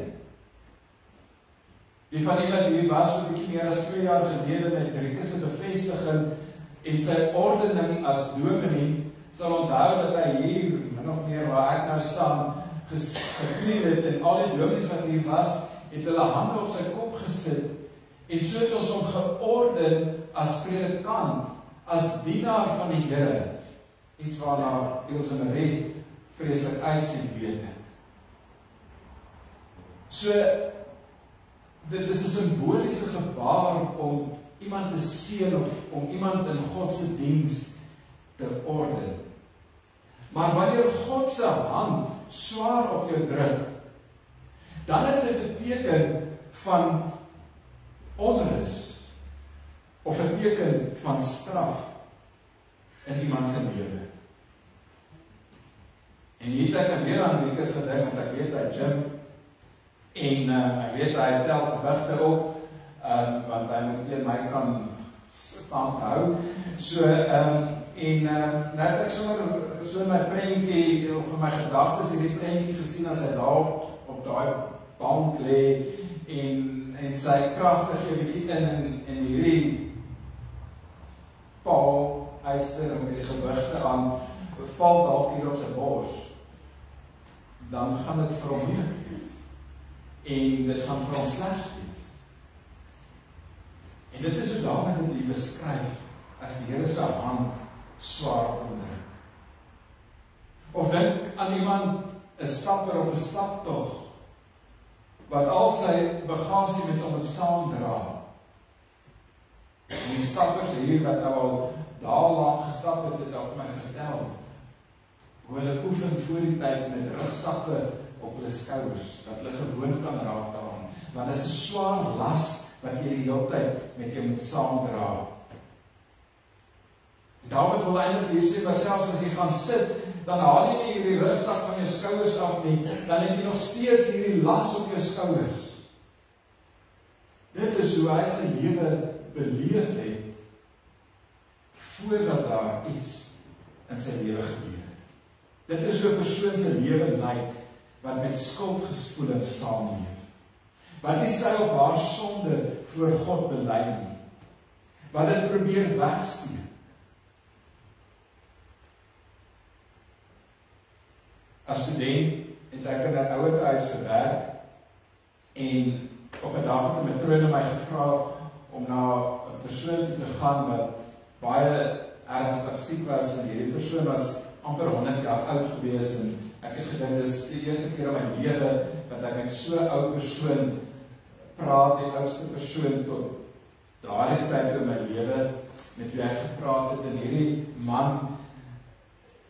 Die van wat hier was so 'n bietjie meer as 2 jaar gelede met Driekus se bevestiging en sy ordening as dominee, sal onthou dat hy hier, min of meer waar ek nou staan, gekniel het en al die dominees wat hier was, het hulle hande op sy kop gesit en so het ons hom georden as predikant, as dienaar van die Here, iets waarna Niels en Marie vreeslik uitsien weet. So, dit is 'n simboliese gebaar om iemand te seën of om iemand in God se diens te orden. Maar wanneer God se hand swaar op jou druk, dan is dit 'n teken van onrus of 'n teken van straf in iemand se lewe. En hier het ek weer aan Driekus gedink, want ek weet hy gym en ek weet hy tel gewigte op, want hy moet teen my kan stand hou. So nou het ek so my prentjie of my gedagtes hierdie prentjie gesien as hy daar op daai bank lê en sy kragte gee 'n bietjie in hierdie paal yster met die gewigte aan val dalk hier op sy bors. Dan gaan dit vir hom nie en dit gaan vir hom sleg wees. En dit is hoe Dawid dit hier beskryf, as die Here se hand swaar onderdruk. Of dink aan iemand, 'n stapper op 'n staptog, wat al sy bagasie met hom moet saamdra. En die stappers hier wat nou al daal lank gestap het, het al vir my vertel, hoe hulle oefen voor die tyd met rugsakke op hulle skouers, dat hulle gewoon kan raak daaraan. Want dit is 'n swaar las wat jy die hele tyd met jou moet saamdra. En Dawid wil eintlik hier sê, maar selfs as jy gaan sit, dan haal jy nie hierdie rugsak van jou skouers af nie, dan het jy nog steeds hierdie las op jou skouers. Dit is hoe hy sy lewe beleef het, voordat daar iets in sy lewe gebeur. Dit is hoe 'n persoon se lewe lyk, wat met skuldgevoelens saamleef, wat nie sy of haar sonde voor God bely nie, wat dit probeer wegsteek. As student het ek in 'n ouerhuis gewerk, en op 'n dag het 'n matrone my gevra om na 'n persoon toe te gaan wat baie ernstig siek was, en hierdie persoon was amper 100 jaar oud gewees, en ek het gedink, dis die eerste keer in my lewe dat ek met so 'n ou persoon praat, die oudste persoon tot daardie tyd in my lewe, met wie ek gepraat het, en hierdie man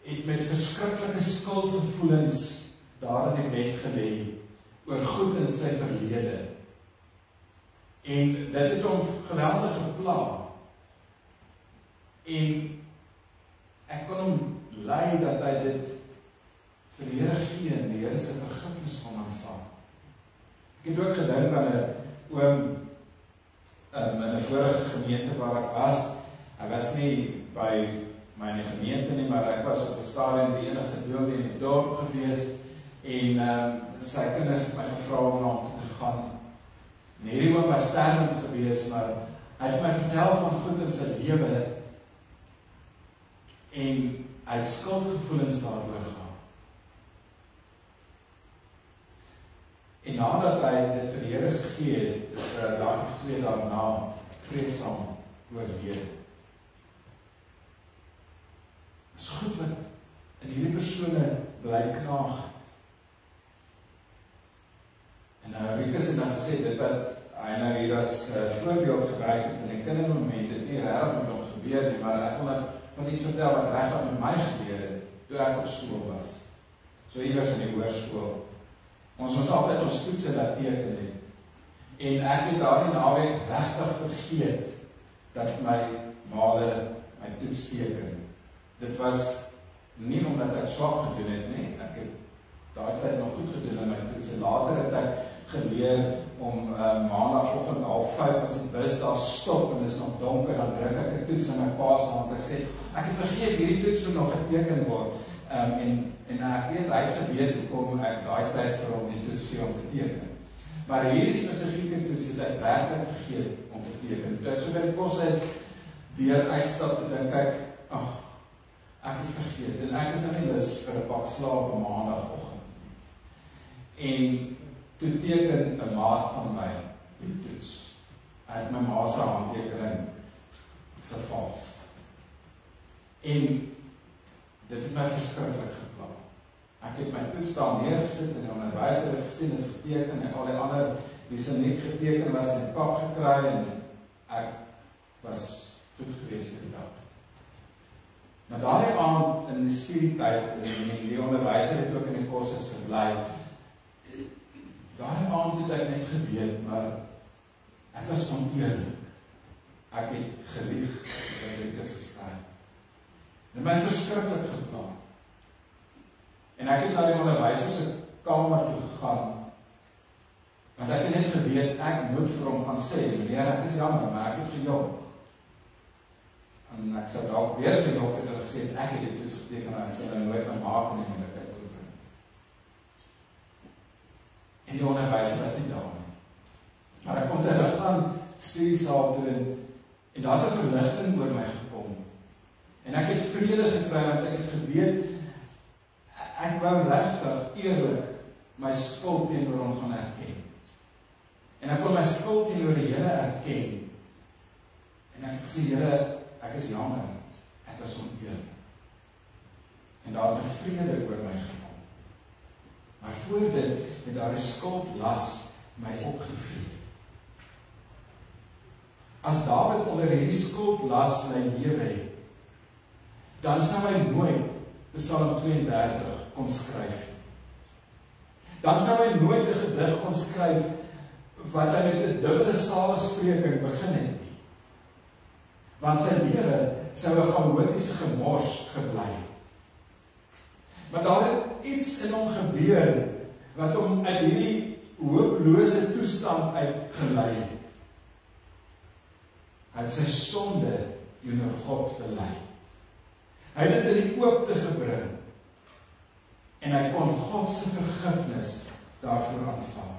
het met verskriklike skuldgevoelens daar in die bed gelê, oor goed in sy verlede. En dit het hom geweldig gepla. En ek kon hom lei dat hy dit vir die Here gee, en die Here se vergifnis kon aanvaar. Ek het ook gedink aan 'n oom in 'n vorige gemeente waar ek was. Hy was nie by my gemeente nie, maar ek was op 'n stadium die enigste dominee in die dorp gewees, en sy kinders het my gevra om na hom te gaan. En hierdie oom was sterwend gewees, maar hy het my vertel van goed in sy lewe, en hy het skuldgevoelens daaroor gehad. En nadat hy dit vir die Here gegee het, is 'n dag of 2 daarna vreedsaam oorlede. Dit is goed wat in hierdie persone bly knaag. En nou Rikus het dan gesê, dit wat hy nou hier as voorbeeld gebruik het in die kindermoment, het nie regtig met hom gebeur nie, maar ek wil net van iets vertel wat regtig met my gebeur het, toe ek op skool was. So iewers in die hoërskool. Ons was altyd ons toetse dat teken het. En ek het daardie naweek regtig vergeet dat my maale my toets teken. Dit was nie omdat ek swak gedoen het nie. Ek het daai tyd nog goed gedoen in my toets. Later het ek geleer om maandagoggend 4:30 as die bus daar stop en is nog donker, dan druk ek 'n toets in my pa se hand. Ek sê, ek het vergeet hierdie toets moet nog geteken word. En ek weet, hy het geweet hoekom ek daai tyd vir hom die toets gee om te teken. Maar hierdie spesifieke toets het ek werklik vergeet om te teken. Toe ek so by die koshuis deur uitstap en dink ek, ek het vergeet. En ek is nou nie lus vir 'n pak slaap op maandagoggend. En toe teken 'n maat van my die toets. Hy het my ma se handtekening vervals. En dit het my verskriklik gepla. Ek het my toets daar neergesit en die onderwyser het gesien is geteken en al die ander wie se nie geteken was in die pak gekry en ek was goed gewees vir die dag. Maar daardie aand in die studietyd en die onderwyser het ook in die kursus gebly. Daardie aand het ek net geweet, maar ek was oneerlik. Ek het gelieg as ek dit geskryf. En my verskriklik gepla. En ek het na die onderwyser se kamer toe gegaan. Want ek het net geweet, ek moet vir hom gaan sê, meneer, ek is jammer, maar ek het gejok. En ek sou dalk weer gejok het en gesê, ek het dit toets geteken, en ek sal nou nooit my maak in die moeilikheid oopbring. En die onderwyser was nie daar nie. Maar ek kon terug gaan studiesaal toe en daar het 'n verligting oor my gekom. En ek het vrede gekry, want ek het geweet, ek wou regtig eerlik my skuld teenoor hom gaan erken. En ek kon my skuld teenoor die Here erken. En ek sê, Here, ek is jammer, ek is oneerlik. En daar het 'n vrede oor my gekom. Maar voor dit het daar 'n skuldlas my opgevreet. As Dawid onder hierdie skuldlas bly lewe het, dan sou hy nooit Psalm 32 kon skryf. Dan sou hy nooit 'n gedig kon skryf wat hy met 'n dubbele saligspreking begin het nie. Want sy lewe sou 'n chaotiese gemors gebly het. Maar daar het iets in hom gebeur wat hom uit hierdie hopelose toestand uitgelei het. Hy het sy sonde teenoor God bely. Hy het dit in die oopte gebring en hy kon God se vergifnis daarvoor aanvaar.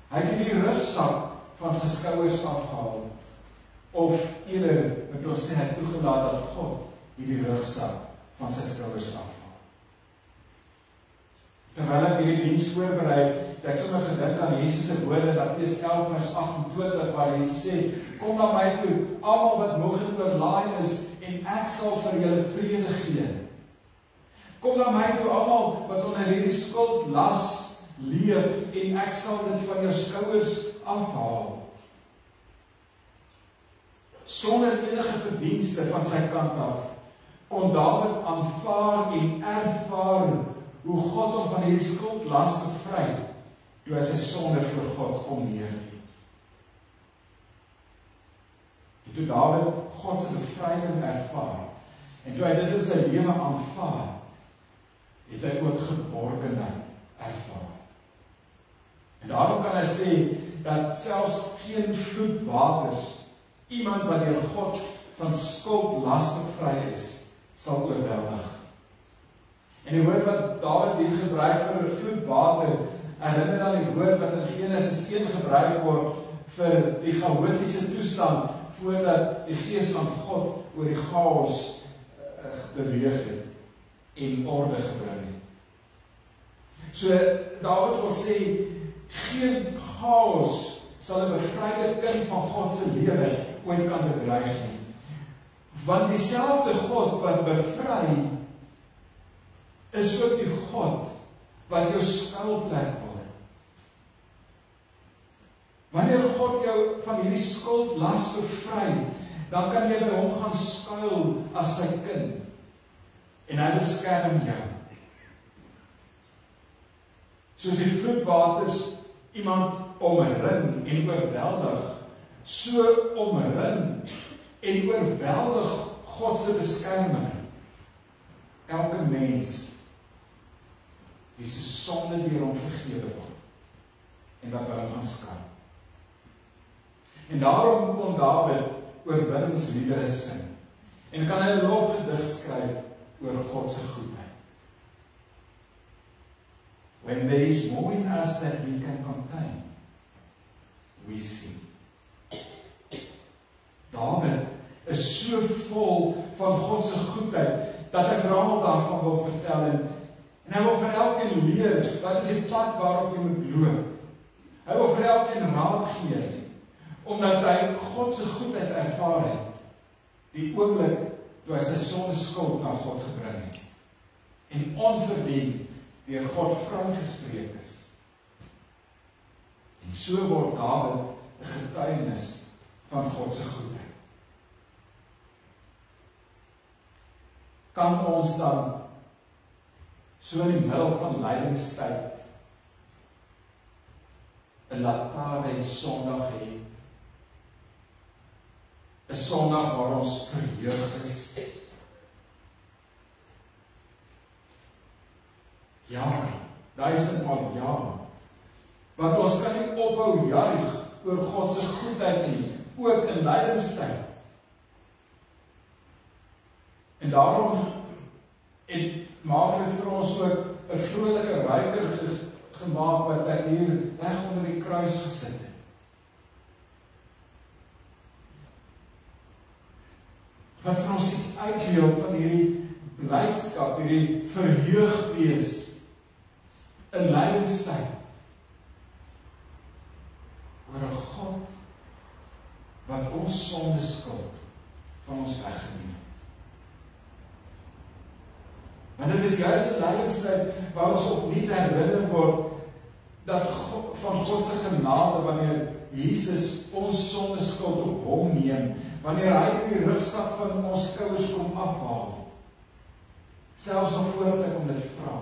Hy het die rugsak van sy skouers afgehaal, of eerder met ons sê hy toegelaat dat God hierdie rugsak van sy skouers afhaal. Terwyl ek hierdie diens voorberei, het ek sommer gedink aan Jesus se woorde in Matteus 11 vers 28 waar Jesus sê, kom na my toe, almal wat moeg en oorlaai is, en ek sal vir julle vrede gee. Kom na my toe, almal wat onder hierdie skuldlas leef, en ek sal dit van jou skouers afhaal. Sonder enige verdienste van sy kant af, kon Dawid aanvaar en ervaar hoe God hom van hierdie skuldlas bevry, toe hy sy sonde voor God kom neerlê. En toe Dawid God se bevryding ervaar, en toe hy dit in sy lewe aanvaar, het hy ook geborgenheid ervaar. En daarom kan hy sê, dat selfs geen vloedwaters, iemand wat deur God van skuldlas bevry is, sal oorweldig. En die woord wat Dawid hier gebruik vir vloedwater, herinner aan die woord wat in Genesis 1 gebruik word vir die chaotiese toestand voordat die gees van God oor die chaos beweeg het en orde gebring het. So Dawid wil sê, geen chaos sal 'n bevryde kind van God se lewe ooit kan bedreig nie. Want dieselfde God wat bevry, is ook die God wat jou skuilplek word. Wanneer God jou van hierdie skuldlas bevry, dan kan jy by hom gaan skuil as sy kind. En hy beskerm jou. Soos die vloedwaters iemand omring en oorweldig, so omring en oorweldig God se beskerming elke mens wie se sonde deur hom vergewe word en wat by hom gaan skuil. En daarom kon Dawid oorwinningsliedere sing en kan hy 'n lofgedig skryf oor God se goedheid. When there is more in us than we can contain, we sing. Dawid is so vol van God se goedheid dat hy vir almal daarvan wil vertel en hy wil vir elkeen leer wat is die pad waarop jy moet loop. Hy wil vir elkeen raad gee omdat hy God se goedheid ervaar het die oomblik toe hy sy sonde skuld na God gebring het en onverdien deur God vrygespreek is. En so word Dawid 'n getuienis van God se goedheid. Kan ons dan so in die middel van lydingstyd 'n Latare Sondag hê? 'n Sondag waar ons verheug is? Ja, duisendmaal ja. Want ons kan nie ophou juig oor God se goedheid nie, ook in lydingstyd. En daarom maak dit vir ons ook 'n vrolike ruiker gemaak wat ek hier reg onder die kruis gesit het. Wat vir ons iets uitleel van hierdie blydskap, hierdie verheug wees in lydingstyd oor 'n God wat ons sonde skuld van ons weggeneem. Want dit is juist 'n lydingstyd waar ons opnuut herinner word dat van God se genade wanneer Jesus ons sonde skuld op hom neem, wanneer hy die rugsak van ons skouers kom afhaal, selfs nog voordat ek hom dit vra.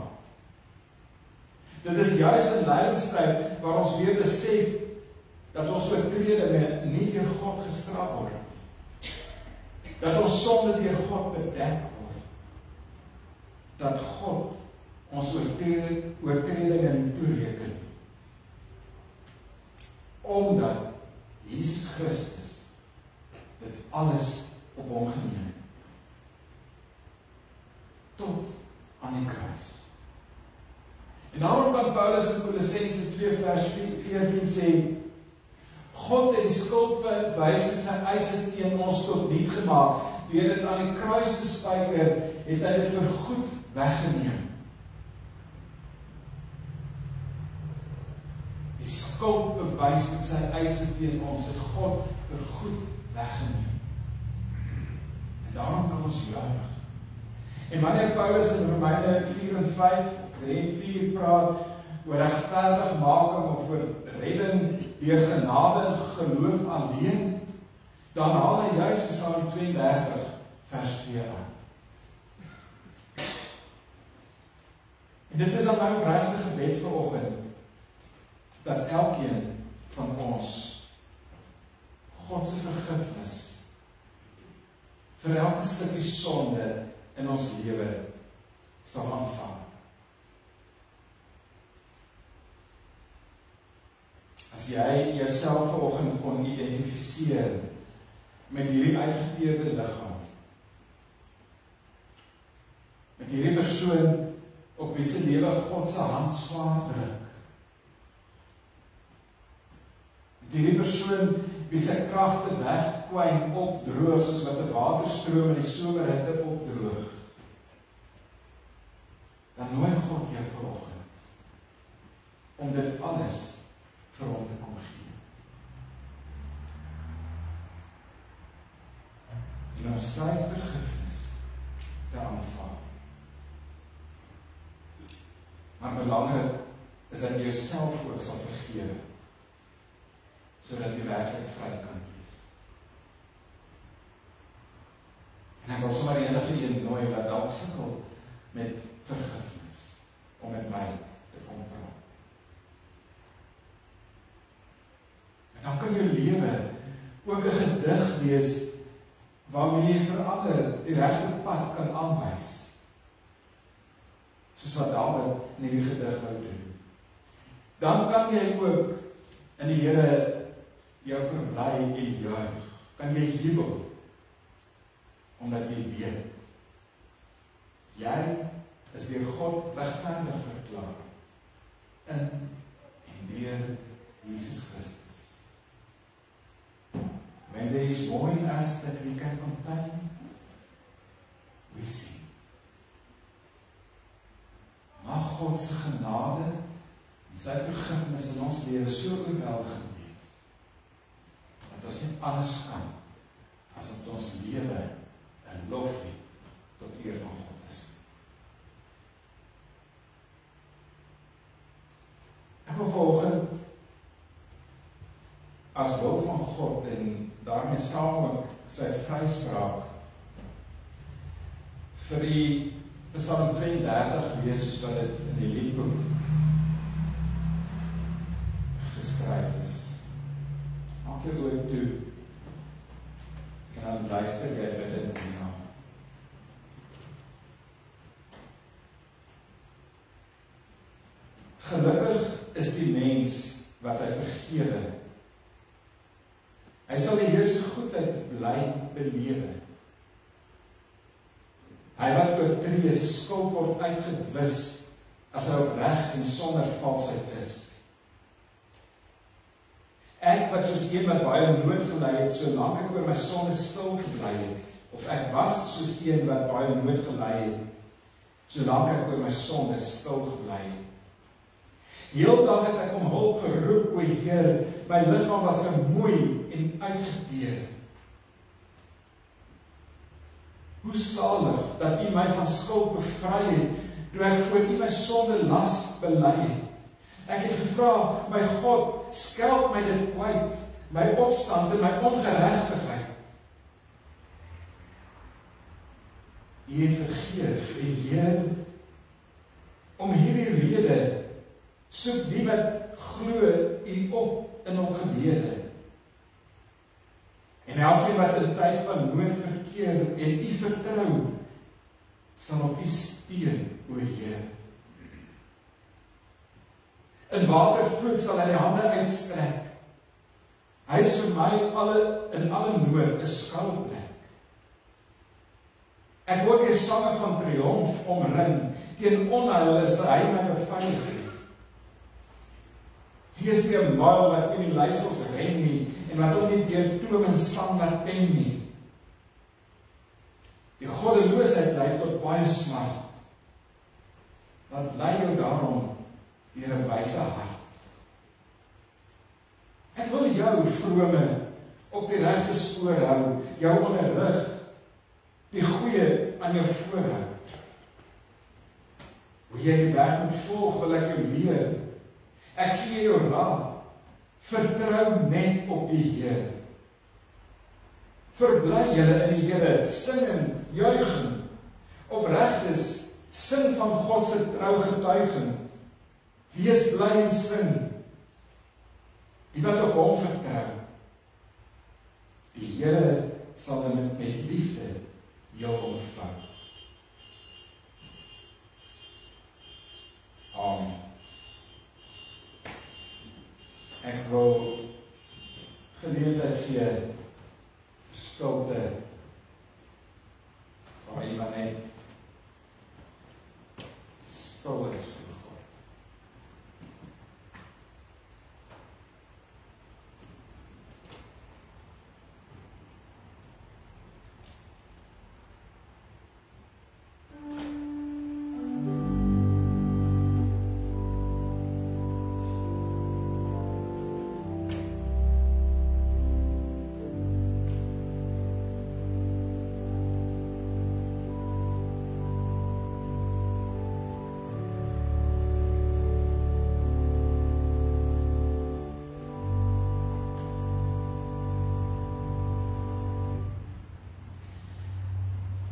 Dit is juist 'n lydingstyd waar ons weer besef dat ons oortredinge nie deur God gestraf word, dat ons sonde deur God bedek word, dat God ons oortredinge nie toereken, omdat Jesus Christus dit alles op hom geneem het, tot aan die kruis. En daarom kan Paulus in Kolossense 2 vers 14 sê, God het die skuldbewys met sy eise teen ons tot niet gemaak, deur dit aan die kruis te spyker, het hy dit vir goed weggeneem. Die skuldbewys met sy eise teen ons het God vir goed weggeneem. En daarom kan ons juig. En wanneer Paulus in Romeine 4 en 5, 3 en 4 praat oor regverdigmaking of oor redding deur genade en geloof alleen, dan haal hy juist Psalm 32 vers 2 aan. En dit is aan my opregte gebed vanoggend, dat elkeen van ons God se vergifnis vir elke stukkie sonde in ons lewe sal aanvang. As jy jouself vanoggend kon identifiseer met hierdie uitgeteerde liggaam, met hierdie persoon op wie se lewe God se hand swaar druk, met hierdie persoon wie sy kragte wegkwyn opdroog, soos wat 'n waterstroom in die somerhitte opdroog, dan nooi God jou vanoggend om dit alles vir hom te kom gee. En om sy vergifnis te aanvaar. Maar belangrik is dat jy jouself ook sal vergewe, sodat jy werklik vry kan wees. En ek wil sommer enige een nooi wat dalk sukkel met vergifnis, om met my te kom praat. En dan kan jou lewe ook 'n gedig wees waarmee jy verander die regte pad kan aanwys. Soos wat Dawid in hierdie gedig wou doen. Dan kan jy ook in die Here jou verbly en juig. Kan jy jubel, omdat jy weet, jy is deur God regverdig verklaar in en deur Jesus Christus. When there is more in us than we can contain, we sing. Mag God se genade en sy vergifnis in ons lewe so oorweldigend wees, dat ons nie anders kan as dat ons lewe 'n loflied tot eer van God is. Ek wil vanoggend as wil van God en daarmee saam ook sy vryspraak vir die Psalm 32 lees, soos wat dit in die liedboek geskryf is. Maak jou oor toe en dan luister jy by dit na. Gelukkig is die mens wat hy vergewe. Hy sal die Here se goedheid bly belewe. Hy wat oortree, sy skuld word uitgewis, as hy opreg en sonder valsheid is. Ek wat soos een wat baie nood gely het, solank ek oor my sonde stil gebly het, of ek was soos een wat baie nood gely het, solank ek oor my sonde stil gebly het. Heeldag het ek om hulp geroep, o Heer, my liggaam was vermoei en uitgeteer. Hoe salig dat U my van skuld bevry het, toe ek voor U my sonde las bely het. Ek het gevra, my God, skelp my dit kwyt, my opstand en my ongeregtigheid. U het vergeef, en Heer, om hierdie rede, soek die wat glo U op in hul gebede. En elkeen wat in tyd van nood verkeer en U vertrou, sal op U steun, o Heer. In watervloed sal hy die hande uitstrek. Hy is vir my in alle nood 'n skuilplek. Ek word deur sange van triomf omring, teen onheil is hy my beveiliging. Wie is die muil wat teen die luisels ren nie, en wat ook nie deur toom en sang laat tem nie. Die goddeloosheid lei tot baie smart. Wat lei jou daarom deur 'n wyse hart? Ek wil jou, vrome, op die regte spoor hou, jou onderrig, die goeie aan jou voorhou. Hoe jy die weg moet volg, wil ek jou leer. Ek gee jou raad, vertrou net op die Here. Verbly julle in die Here, sing en juiging. Opregtes, sing van God se trou getuiging. Wees bly en sing. Die wat op hom vertrou. Die Here sal hulle met liefde jou ontvang. Amen. Ek wil geleentheid gee stilte waar iemand net stil is vir God.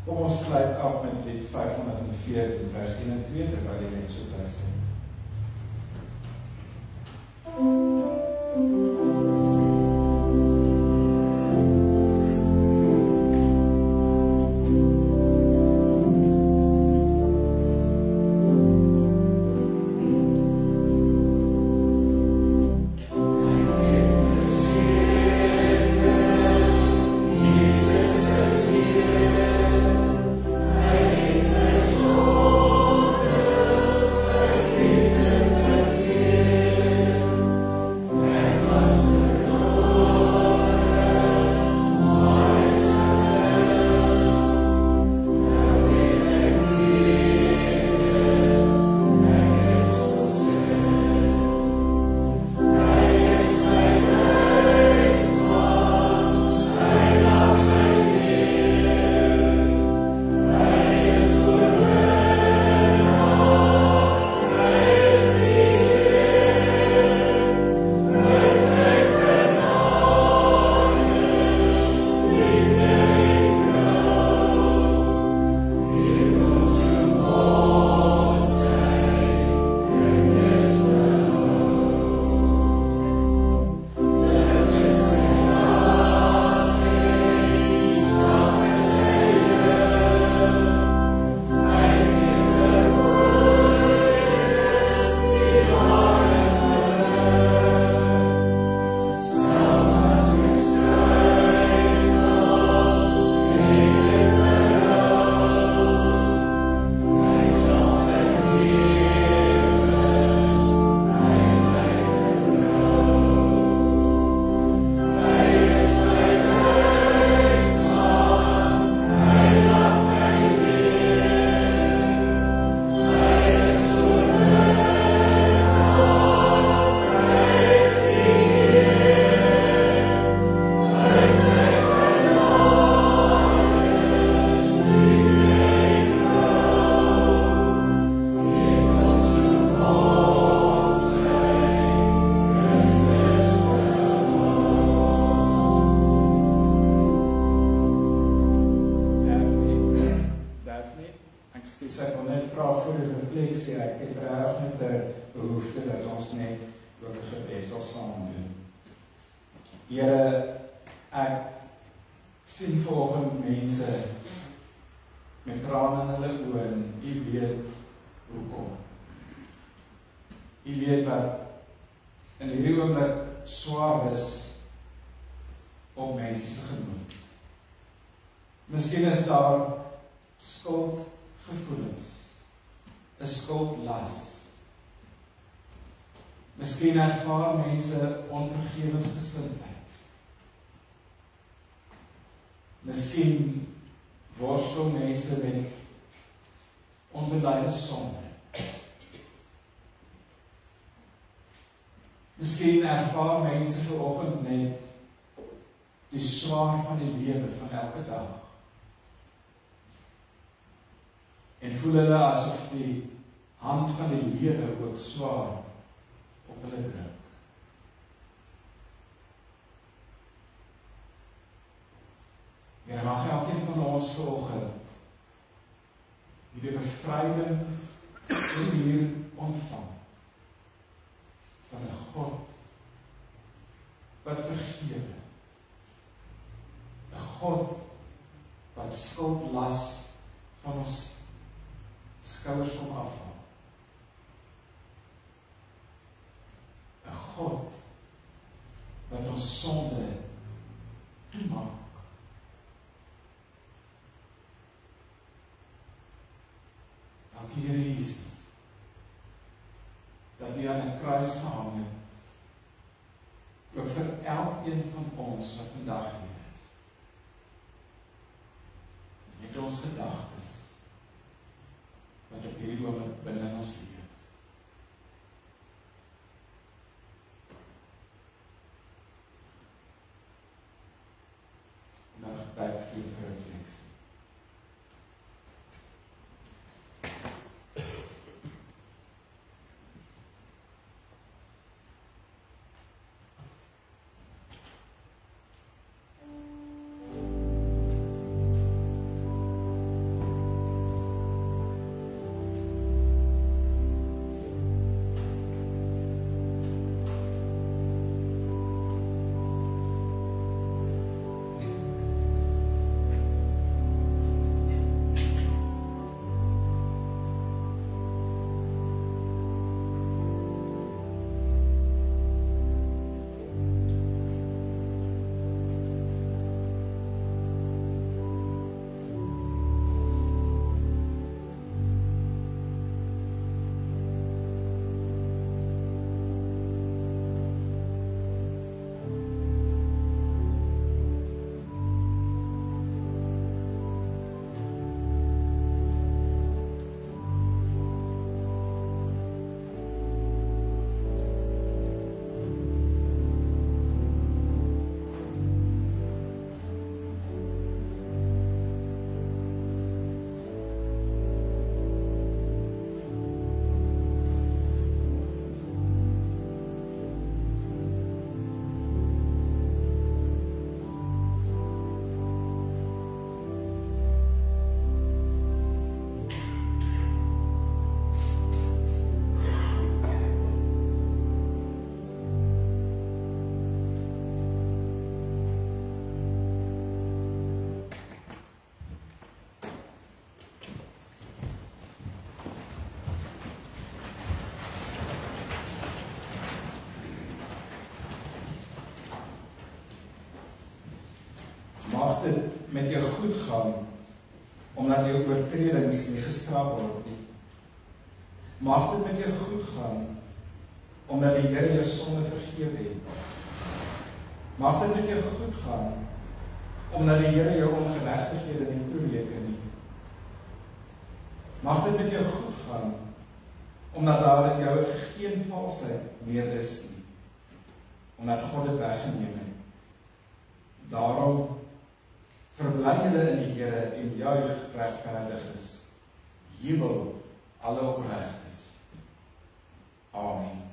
Kom ons sluit af met lied 514 vers 1 en 2 terwyl die net so bly sing. I Soos ek wil net vra vir die refleksie, ek het regtig net 'n behoefte dat ons net ook 'n gebed sal saam doen. Here, ek sien vanoggend mense met trane in hulle oë en U weet hoekom. U weet wat in hierdie oomblik swaar is op mense se gemoed. Miskien is daar skuldgevoelens, 'n skuldlas. Miskien ervaar mense onvergewensgesindheid. Miskien worstel mense met onbeleide sonde. Miskien ervaar mense vanoggend net die swaar van die lewe van elke dag. En voel hulle asof die hand van die lewe ook swaar op hulle druk. Ja, mag elkeen van ons vanoggend hierdie bevryding hier ontvang van 'n God wat vergewe. 'n God wat skuldlas van ons skouers kom afhaal. 'n God wat ons sonde toemaak. Dankie Here Jesus, dat U aan 'n kruis gehang het, ook vir elkeen van ons wat vandag hier is. Met ons gedagtes, wat op hierdie oomblik binne ons leef. Nou tyd vir refleksie. Mag dit met jou goed gaan, omdat jou oortredings nie gestraf word nie. Mag dit met jou goed gaan, omdat die Here jou sonde vergewe het. Mag dit met jou goed gaan, omdat die Here jou ongeregtighede nie toereken nie. Mag dit met jou goed gaan, omdat daar in jou geen valsheid meer is nie, omdat God dit weggeneem het. Daarom verbly julle in die Here en juig regverdiges, jubel alle oprechtes. Amen.